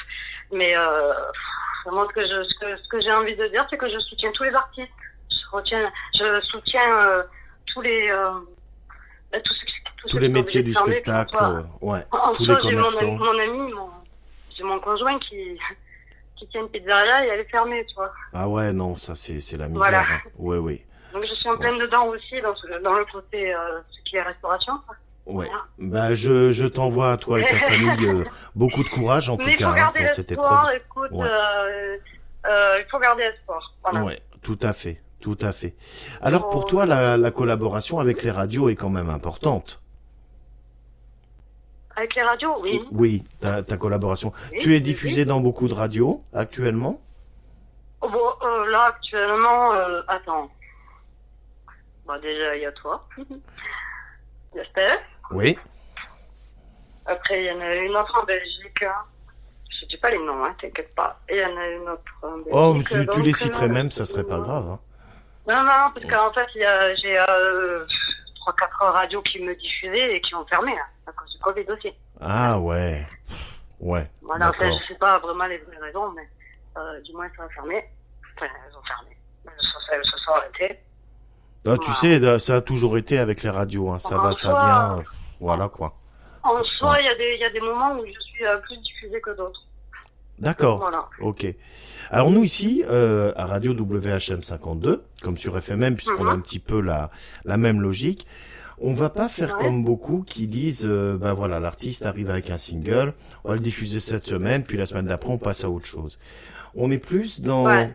Mais ce que j'ai envie de dire, c'est que je soutiens tous les artistes. Je soutiens tous les tous les métiers du spectacle, tous les commerçants. J'ai mon conjoint qui tient une pizzeria et elle est fermée, tu vois. Ah ouais, non, ça c'est la misère. Voilà. Ouais. Donc je suis en pleine dedans aussi dans le côté ce qui est restauration. Ouais. Bah je t'envoie à toi et ta famille beaucoup de courage en tout cas dans cette épreuve. Écoute, il faut garder espoir. Voilà. Ouais, tout à fait. Alors pour toi la collaboration avec les radios est quand même importante. Avec les radios, oui. Oui, ta collaboration. Oui, tu es diffusé dans beaucoup de radios actuellement? Là actuellement, attends. Bon, déjà il y a toi. J'espère. Oui. Après, il y en a une autre en Belgique. Je dis pas les noms, t'inquiète pas. Et il y en a une autre en Belgique. Oh, tu les citerais même, ça serait pas grave. Non, parce qu'en fait, j'ai 3-4 radios qui me diffusaient et qui ont fermé, hein, à cause du Covid aussi. Ah ouais. Ouais. Voilà, enfin, D'accord. je sais pas vraiment les vraies raisons, mais du moins ça a fermé. Enfin, elles ont fermé. Elles se sont arrêtées. Ah, tu sais, ça a toujours été avec les radios, hein. Ça va, ça vient. Voilà quoi. En soi, il y a des moments où je suis plus diffusée que d'autres. D'accord. Voilà. Ok. Alors nous ici, à Radio WHM 52, comme sur FMM, puisqu'on a un petit peu la même logique, on va pas faire comme beaucoup qui disent, bah voilà, l'artiste arrive avec un single, on va le diffuser cette semaine, puis la semaine d'après on passe à autre chose. On est plus dans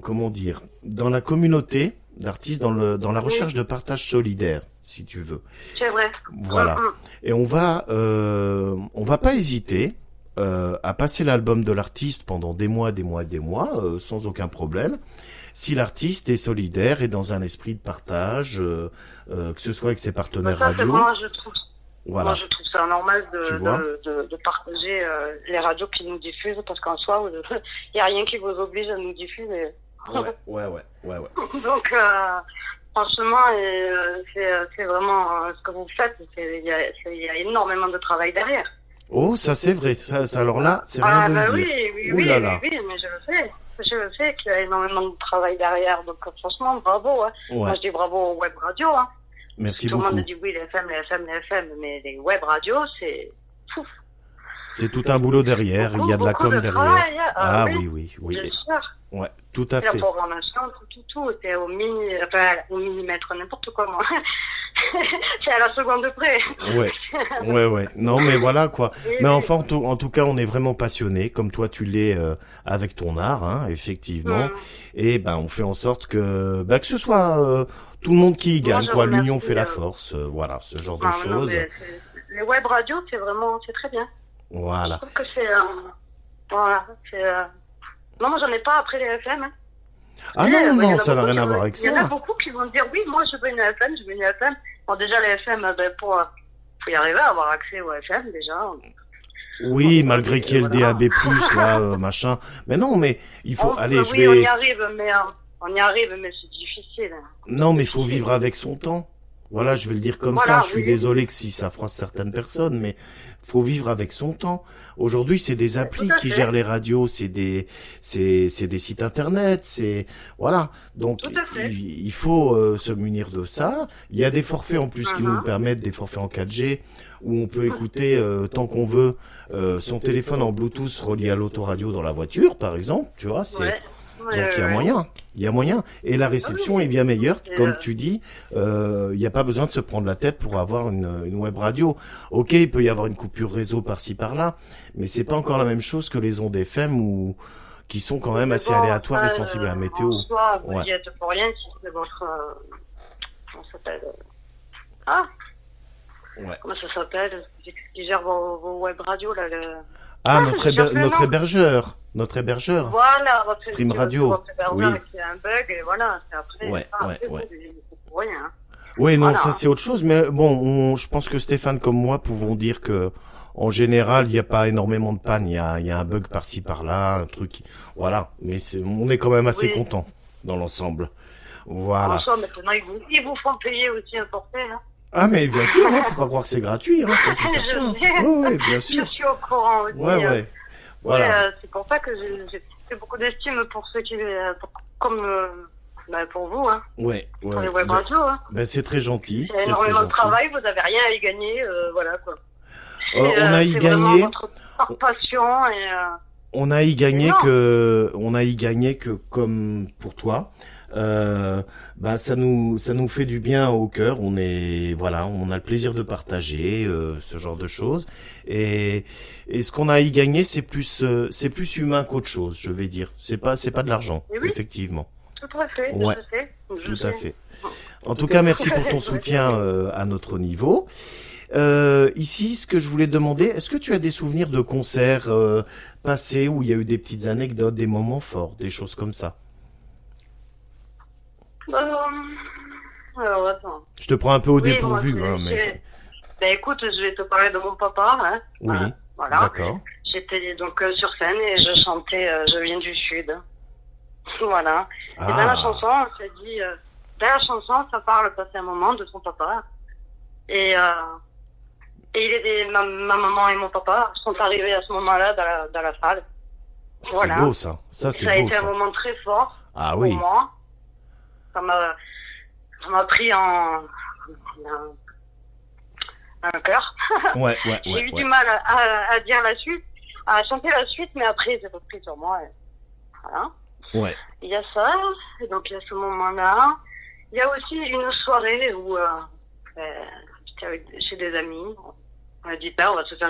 comment dire, dans la communauté d'artistes, dans la recherche de partage solidaire, si tu veux. C'est vrai. Voilà. Et on va pas hésiter à passer l'album de l'artiste pendant des mois, sans aucun problème. Si l'artiste est solidaire et dans un esprit de partage, que ce soit avec ses partenaires radio. Moi, je trouve ça normal de partager les radios qui nous diffusent, parce qu'en soi, il n'y a rien qui vous oblige à nous diffuser. Ouais. Donc, franchement, c'est vraiment ce que vous faites. Il y a énormément de travail derrière. Oh, ça c'est vrai. Ça alors là, c'est rien de le dire. Oui, mais je le sais qu'il y a énormément de travail derrière. Donc, franchement, bravo. Hein. Ouais. Moi, je dis bravo aux web radios. Hein. Merci Tout beaucoup. le monde dit oui, les FM, mais les web radios, c'est pouf. C'est tout un boulot derrière. Il y a de la com derrière. Travail, hein. Ah oui. Bien sûr. Ouais, tout à La fait. programmation, tout était au millimètre, n'importe quoi, moi. C'est à la seconde près. Ouais. Non, mais voilà, quoi. Mais enfin, en tout cas, on est vraiment passionné, comme toi, tu l'es, avec ton art, hein, effectivement. Et ben, on fait en sorte que ce soit, tout le monde qui y gagne, quoi. L'union fait la force, voilà, ce genre de choses. Les web radios, c'est très bien. Voilà. Je trouve que c'est, non, moi, j'en ai pas après les FM, hein. Ah non, ça n'a rien à voir avec ça. Il y en a beaucoup qui vont dire, oui, moi, je veux une FM. Bon, déjà, les FM, faut y arriver à avoir accès aux FM, déjà. Oui, malgré qu'il y ait le DAB+, là, machin. Mais non, mais il faut, on y arrive, mais c'est difficile. Non, mais il faut vivre avec son temps. Voilà, je vais le dire comme ça. Je suis désolé que si ça froisse certaines personnes, mais faut vivre avec son temps. Aujourd'hui, c'est des applis qui gèrent les radios, c'est des sites internet, voilà. Donc, il faut se munir de ça. Il y a des forfaits en plus qui nous permettent, des forfaits en 4G, où on peut écouter tant qu'on veut son téléphone en Bluetooth relié à l'autoradio dans la voiture, par exemple. Tu vois, donc il y a moyen. Et la réception est bien meilleure, comme tu dis. Il n'y a pas besoin de se prendre la tête pour avoir une web radio. Ok, il peut y avoir une coupure réseau par-ci par-là, mais c'est pas encore la même chose que les ondes FM qui sont quand même assez aléatoires et sensibles à la météo. En soi, vous y êtes pour rien si c'est votre... comment ça s'appelle Comment ça s'appelle qui gère vos web radios là notre hébergeur. Voilà, votre Stream Radio. Votre hébergeur qui a un bug et voilà, c'est après. Pour rien. Hein. Oui, non, ça c'est autre chose. Mais bon, je pense que Stéphane comme moi pouvons dire que en général, il n'y a pas énormément de panne. Il y a un bug par-ci par-là, un truc. Voilà, mais on est quand même assez content dans l'ensemble. Voilà. En soi, maintenant, ils vous font payer aussi un forfait. Hein. Ah mais bien sûr, faut pas croire que c'est gratuit, hein, ça c'est certain. Oui, bien sûr. Je suis au courant aussi. Ouais. Voilà. C'est pour ça que j'ai beaucoup d'estime pour ceux qui, pour vous, hein. Ouais. Pour les web radios, hein. C'est très gentil. C'est énormément de travail, vous avez rien à y gagner, voilà quoi. On a y gagné. Votre passion et. On a y gagné que comme pour toi. Ça nous fait du bien au cœur. On a le plaisir de partager ce genre de choses. Et ce qu'on a à y gagner, c'est plus humain qu'autre chose, je vais dire. C'est pas de l'argent, effectivement. Tout à fait. Ouais. Tout à fait. En tout cas, merci pour ton soutien à notre niveau. Ici, ce que je voulais demander, est-ce que tu as des souvenirs de concerts passés où il y a eu des petites anecdotes, des moments forts, des choses comme ça? Alors, attends. Je te prends un peu au dépourvu, mais... écoute, je vais te parler de mon papa, hein. Oui, voilà. d'accord. J'étais donc sur scène et je chantais Je viens du Sud. Voilà. Et dans la chanson, on s'est dit, dans la chanson, ça parle passer un moment de son papa. Et ma maman et mon papa sont arrivés à ce moment-là dans la salle. Voilà. C'est beau ça. Ça c'est ça a beau été ça. un moment très fort Ah pour oui. moi. Ça m'a pris en un cœur. Ouais. J'ai eu du mal à dire la suite, à chanter la suite, mais après j'ai repris sur moi. Voilà. Ouais. Il y a ça, et donc il y a ce moment-là. Il y a aussi une soirée où j'étais chez des amis. On a dit, on va se faire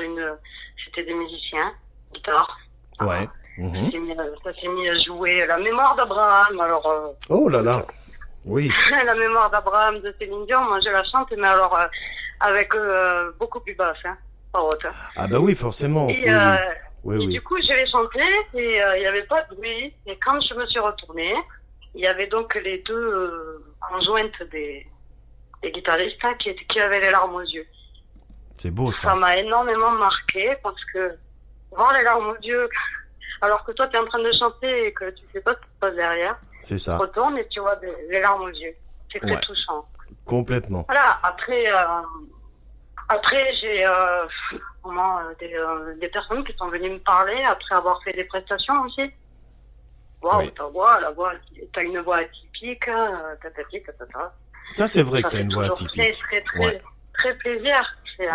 c'était des musiciens, guitare. Ouais. Ça s'est mis à jouer la mémoire d'Abraham. Alors, Oh là là. Oui. la mémoire d'Abraham de Céline Dion, moi je la chante, mais alors avec beaucoup plus basse, pas haute. Ah bah oui, forcément. Et, Oui. du coup, je l'ai chanté et il n'y avait pas de bruit. Et quand je me suis retournée, il y avait donc les deux conjointes des guitaristes qui avaient les larmes aux yeux. C'est beau ça. Ça m'a énormément marqué parce que voir les larmes aux yeux, alors que toi tu es en train de chanter et que tu sais pas ce qui se passe derrière, C'est ça. tu retournes et tu vois les larmes aux yeux. C'est très touchant. Complètement. Voilà, après j'ai des personnes qui sont venues me parler après avoir fait des prestations aussi. Waouh, Oui. la voix, t'as une voix atypique, tatati, tatata. Ça c'est vrai Ça que t'as fait une voix toujours atypique. très plaisir. C'est, Ouais.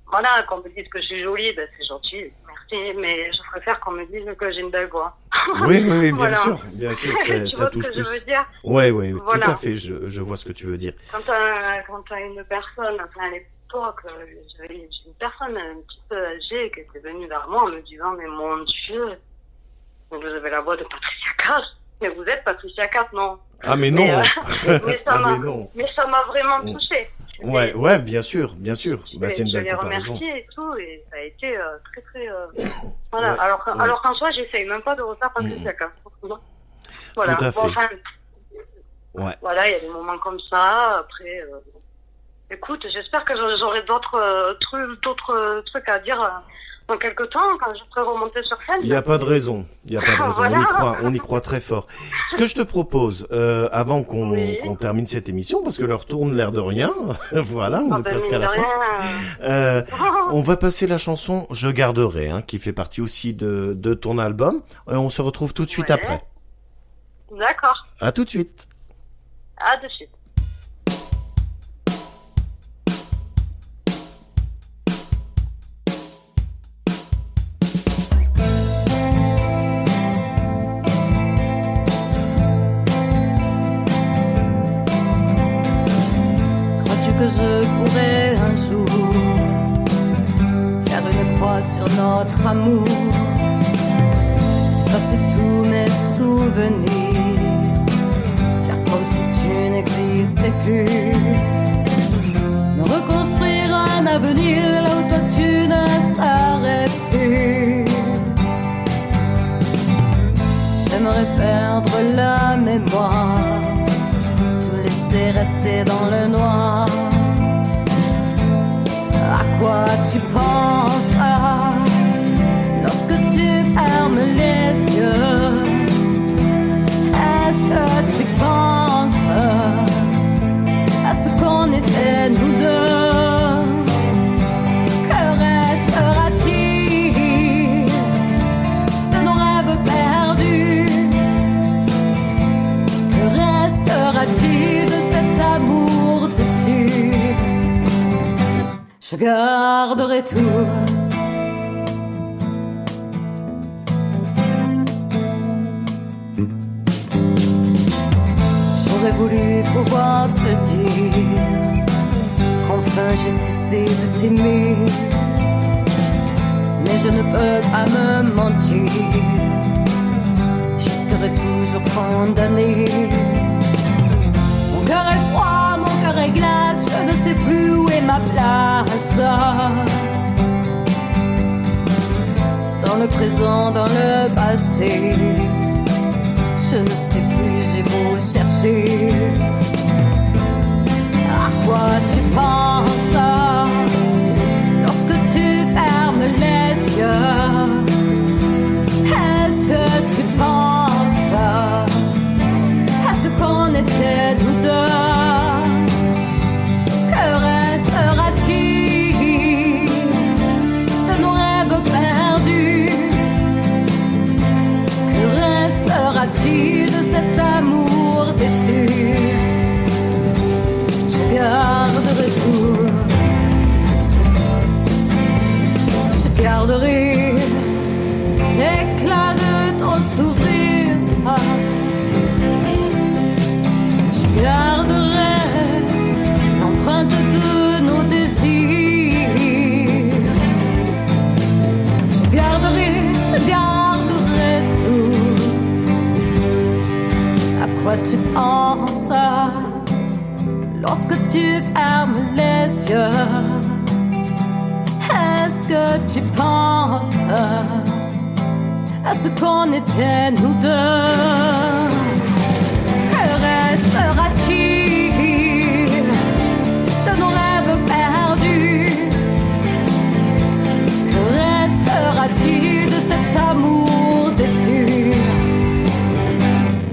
voilà, qu'on me dise que je suis jolie, c'est gentil, merci, mais je préfère qu'on me dise que j'ai une belle voix. Oui, bien Voilà. sûr, Tu ça vois touche ce que je plus. veux dire? Ouais, Voilà. tout à fait, je vois ce que tu veux dire. Quand t'as une personne, enfin, à l'époque, j'ai une personne un petit peu âgée qui était venue vers moi en me disant, mais mon Dieu, vous avez la voix de Patricia Cass. Mais vous êtes Patricia Cass, non? Ah mais non. Mais ça m'a vraiment touchée. Ouais, bien sûr. Bah, c'est une belle je l'ai comparaison. remercié et tout, et ça a été très... Voilà, Ouais, alors qu'en soi, j'essaye même pas de refaire Patricia Cass. Voilà. Tout à fait. Bon, enfin, Ouais. voilà, il y a des moments comme ça, après... écoute, j'espère que j'aurai d'autres trucs à dire dans quelques temps, quand je serai remontée sur scène. Il n'y a pas de raison. Voilà. On y croit très fort. Ce que je te propose, avant qu'on Oui. qu'on termine cette émission, parce que l'heure tourne l'air de rien, voilà, on est presque à la fin. On va passer la chanson Je garderai, qui fait partie aussi de ton album. On se retrouve tout de suite Ouais. après. D'accord, À tout de suite. à de suite. Crois-tu que je pourrais un jour faire une croix sur notre amour, effacer tous mes souvenirs, faire comme si tu n'existais plus, me reconstruire un avenir là où toi tu ne serais plus. J'aimerais perdre la mémoire, tout laisser rester dans le noir. À quoi tu penses lorsque tu fermes les yeux? Est-ce que tu penses à ce qu'on était nous deux? Que restera-t-il de nos rêves perdus? Que restera-t-il de cet amour déçu? Je garderai tout. J'aurais voulu pouvoir te dire qu'enfin j'ai cessé de t'aimer, mais je ne peux pas me mentir, j'y serai toujours condamné. Mon cœur est froid, mon cœur est glace, je ne sais plus où est ma place. Dans le présent, dans le passé, je ne sais plus, j'ai beau chercher. À quoi tu penses lorsque tu fermes les yeux? Est-ce que tu penses sourire. Je garderai l'empreinte de nos désirs. Je garderai tout. À quoi tu penses lorsque tu fermes les yeux? Est-ce que tu penses à ce qu'on était nous deux? Que restera-t-il de nos rêves perdus? Que restera-t-il de cet amour déçu?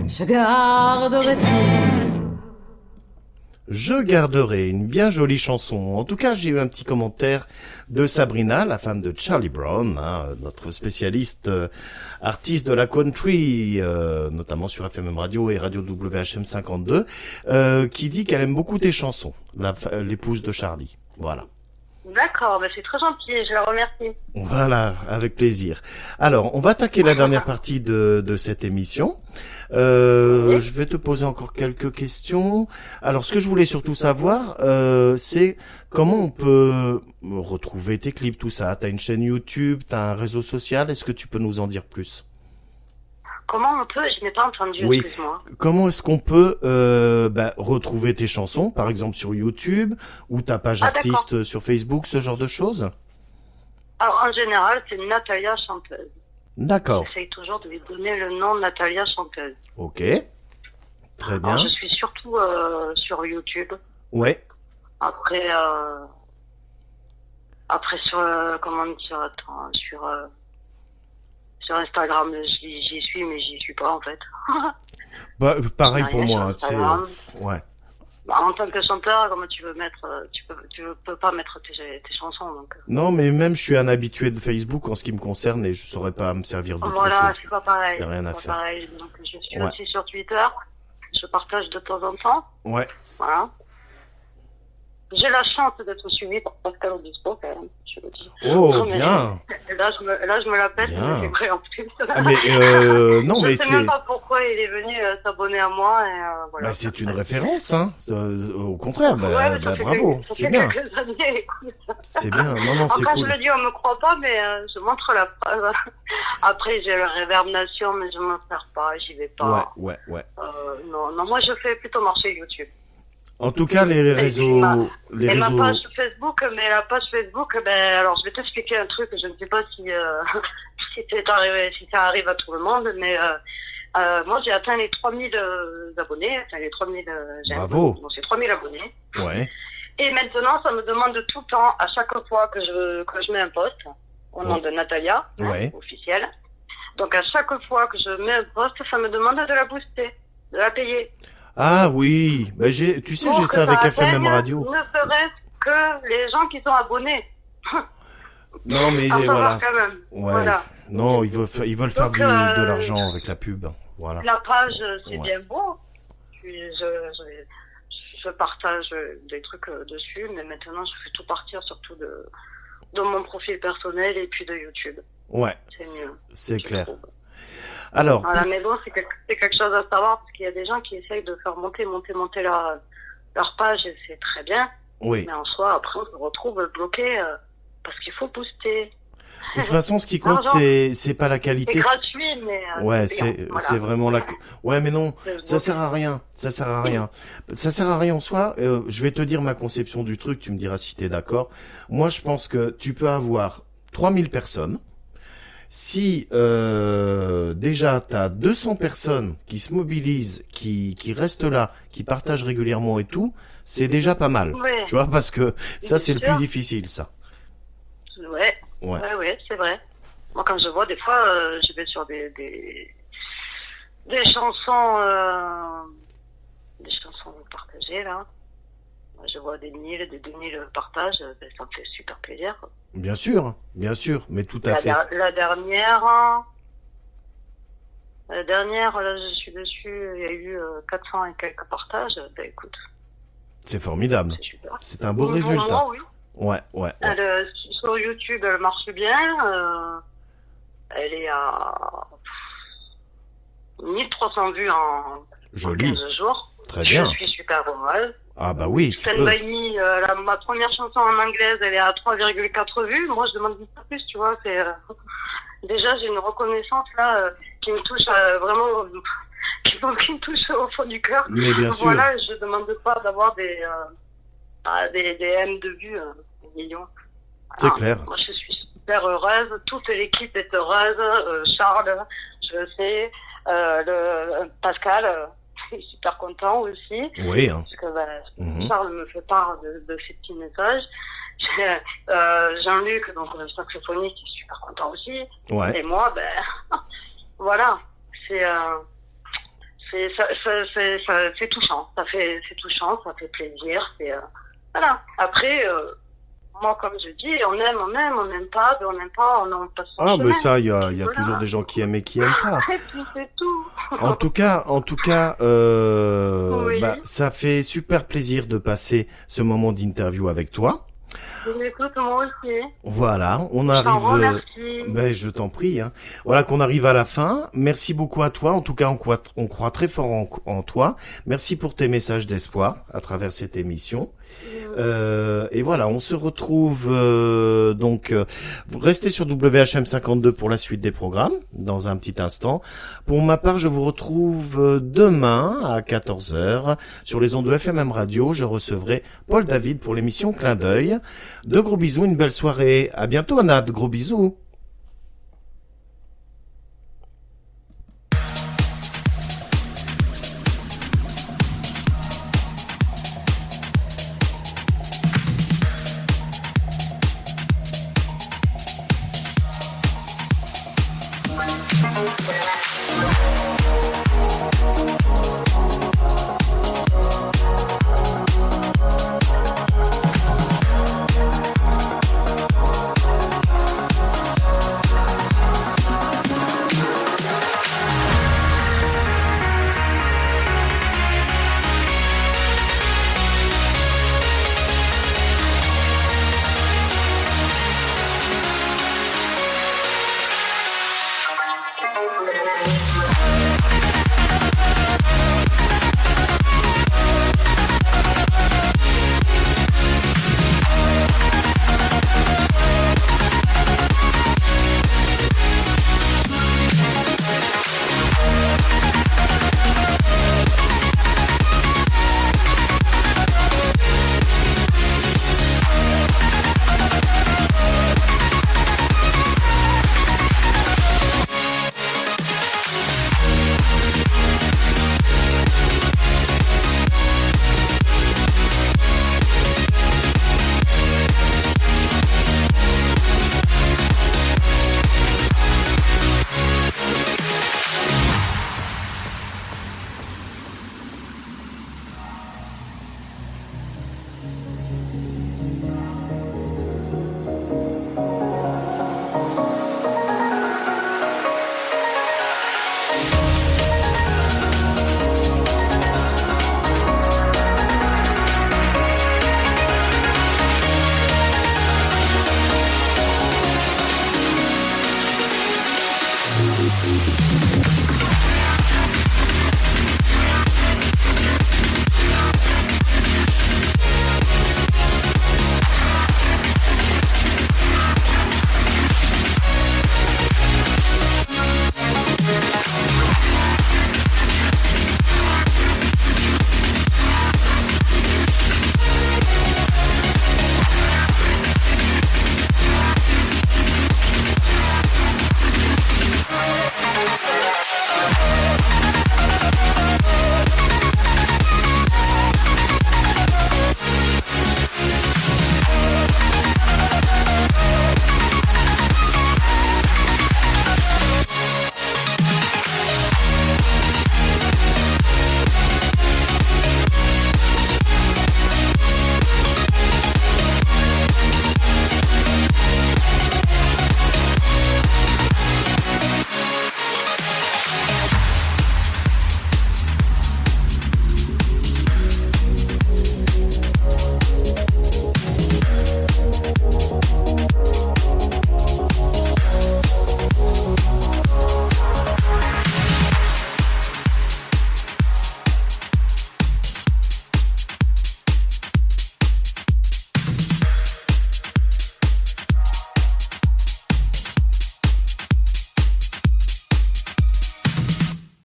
Je garderai tout. Je garderai, une bien jolie chanson. En tout cas, j'ai eu un petit commentaire de Sabrina, la femme de Charlie Brown, notre spécialiste artiste de la country, notamment sur FMM Radio et Radio WHM 52, qui dit qu'elle aime beaucoup tes chansons, l'épouse de Charlie. Voilà. D'accord, c'est très gentil, je la remercie. Voilà, avec plaisir. Alors, on va attaquer la dernière partie de cette émission. Oui. Je vais te poser encore quelques questions. Alors, ce que je voulais surtout savoir, c'est comment on peut retrouver tes clips, tout ça. T'as une chaîne YouTube, t'as un réseau social, est-ce que tu peux nous en dire plus? Comment on peut? Je n'ai pas entendu, Oui. excuse-moi. Comment est-ce qu'on peut retrouver tes chansons, par exemple sur YouTube, ou ta page artiste sur Facebook, ce genre de choses? Alors, en général, c'est Natalia Chanteuse. D'accord. J'essaye toujours de lui donner le nom de Natalia Chanteuse. Ok. Très bien. Alors, je suis surtout sur YouTube. Ouais. Après sur comment dire, attends, sur Instagram, j'y suis, mais j'y suis pas en fait. Bah, pareil Rien pour sur moi, tu sais. Instagram. Ouais. Bah, en tant que chanteur, comment tu veux mettre, tu peux pas mettre tes chansons, donc. Non, mais même je suis un habitué de Facebook en ce qui me concerne et je saurais pas me servir d'autre Voilà, chose. c'est pas pareil. Y a rien à C'est faire. pas pareil. Donc, je suis Ouais. aussi sur Twitter. Je partage de temps en temps. Ouais. Voilà. J'ai la chance d'être suivie par Pascal Obispo, quand même, je le dis. Oh, Non, mais bien. Là, je me la pète, Bien. c'est vrai en plus. Ah, mais non, Je mais sais c'est même pas pourquoi il est venu s'abonner à moi et voilà. bah, c'est une référence, hein. Au contraire, bah, Ouais, mais bah, ça fait bravo, ça c'est fait bien. quelques années, écoute. C'est bien. Non, non, c'est Enfin, cool. je le dis, on me croit pas, mais je montre la preuve. Après, j'ai le Reverb Nation, mais je m'en sers pas, j'y vais pas. Ouais. Non, moi, je fais plutôt marcher YouTube. En tout cas, les réseaux, Ma page Facebook, mais la page Facebook, alors je vais t'expliquer un truc, je ne sais pas si si ça arrive à tout le monde, mais moi j'ai atteint les 3000 abonnés, les 3000 j'aime. Bravo. Donc c'est 3000 abonnés. Ouais. Et maintenant, ça me demande tout le temps, à chaque fois que je mets un post, au nom de Natalia, Ouais. officiel. Donc à chaque fois que je mets un post, ça me demande de la booster, de la payer. Ah oui, bah tu sais, Pour j'ai que ça avec FMM atteigne Radio. Ne serait-ce que les gens qui sont abonnés. Non, mais À savoir voilà. quand même. Ouais. Voilà. Non, ils veulent faire Donc, de l'argent avec la pub. Voilà. La page, c'est Ouais. bien beau. Je partage des trucs dessus, mais maintenant, je fais tout partir surtout de mon profil personnel et puis de YouTube. Ouais. C'est mieux. C'est je clair. trouve. Alors, Voilà, mais bon, c'est quelque chose à savoir parce qu'il y a des gens qui essayent de faire monter leur page et c'est très bien. oui. Mais en soi, après, on se retrouve bloqué parce qu'il faut booster. De toute façon, ce qui compte, L'argent, c'est pas la c'est qualité. gratuit, mais Ouais, payant. Voilà. c'est vraiment la. Ouais, mais non, C'est ça sert à rien. Ça sert à rien. Ça sert à rien en soi. Je vais te dire ma conception du truc. Tu me diras si t'es d'accord. Moi, je pense que tu peux avoir 3000 personnes. Si déjà t'as 200 personnes qui se mobilisent, qui restent là, qui partagent régulièrement et tout, c'est déjà pas mal. Ouais. Tu vois, parce que ça, c'est le sûr. plus difficile, ça. Ouais. Ouais, c'est vrai. Moi, quand je vois, des fois, je vais sur des chansons partagées, là. Je vois des 1000, des 2000 partages, ça me fait super plaisir. Bien sûr, mais tout à fait. La dernière, là, je suis dessus, il y a eu 400 et quelques partages. Écoute, C'est formidable. c'est super. C'est un beau Pour résultat. moi, oui. Ouais. Sur YouTube, elle marche bien. Elle est à 1300 vues en Joli. 15 jours. Très bien. Je suis super heureuse. Ah bah oui, tu Stand peux. By Me, ma première chanson en anglaise, elle est à 3,4 vues. Moi, je demande pas plus, tu vois. Déjà, j'ai une reconnaissance là qui me touche vraiment, qui me touche au fond du cœur. Mais bien sûr. Voilà, je demande pas d'avoir des M de vues, des millions. C'est clair. Moi, je suis super heureuse. Toute l'équipe est heureuse. Charles, je le sais. Pascal, est super content aussi. Oui. Hein. Parce que Charles me fait part de ces petits messages. Jean-Luc, donc le saxophoniste, est super content aussi. Ouais. Et moi, voilà. C'est touchant. C'est touchant, ça fait plaisir. Voilà. Après, moi, comme je dis, on aime, on n'aime pas, on passe son chemin. Mais ça, il y a Voilà. toujours des gens qui aiment et qui aiment pas. Et puis c'est tout. En tout cas, Oui. ça fait super plaisir de passer ce moment d'interview avec toi. Écoute, moi aussi. Voilà, on Je t'en arrive. remercie. Je t'en prie. Hein. Voilà qu'on arrive à la fin. Merci beaucoup à toi. En tout cas, on croit très fort en toi. Merci pour tes messages d'espoir à travers cette émission. Et voilà, on se retrouve donc. Vous restez sur WHM 52 pour la suite des programmes dans un petit instant. Pour ma part, je vous retrouve demain à 14h sur les ondes de FMM Radio. Je recevrai Paul David pour l'émission Clin d'œil. De gros bisous, une belle soirée. À bientôt, Anna. De gros bisous. Voilà.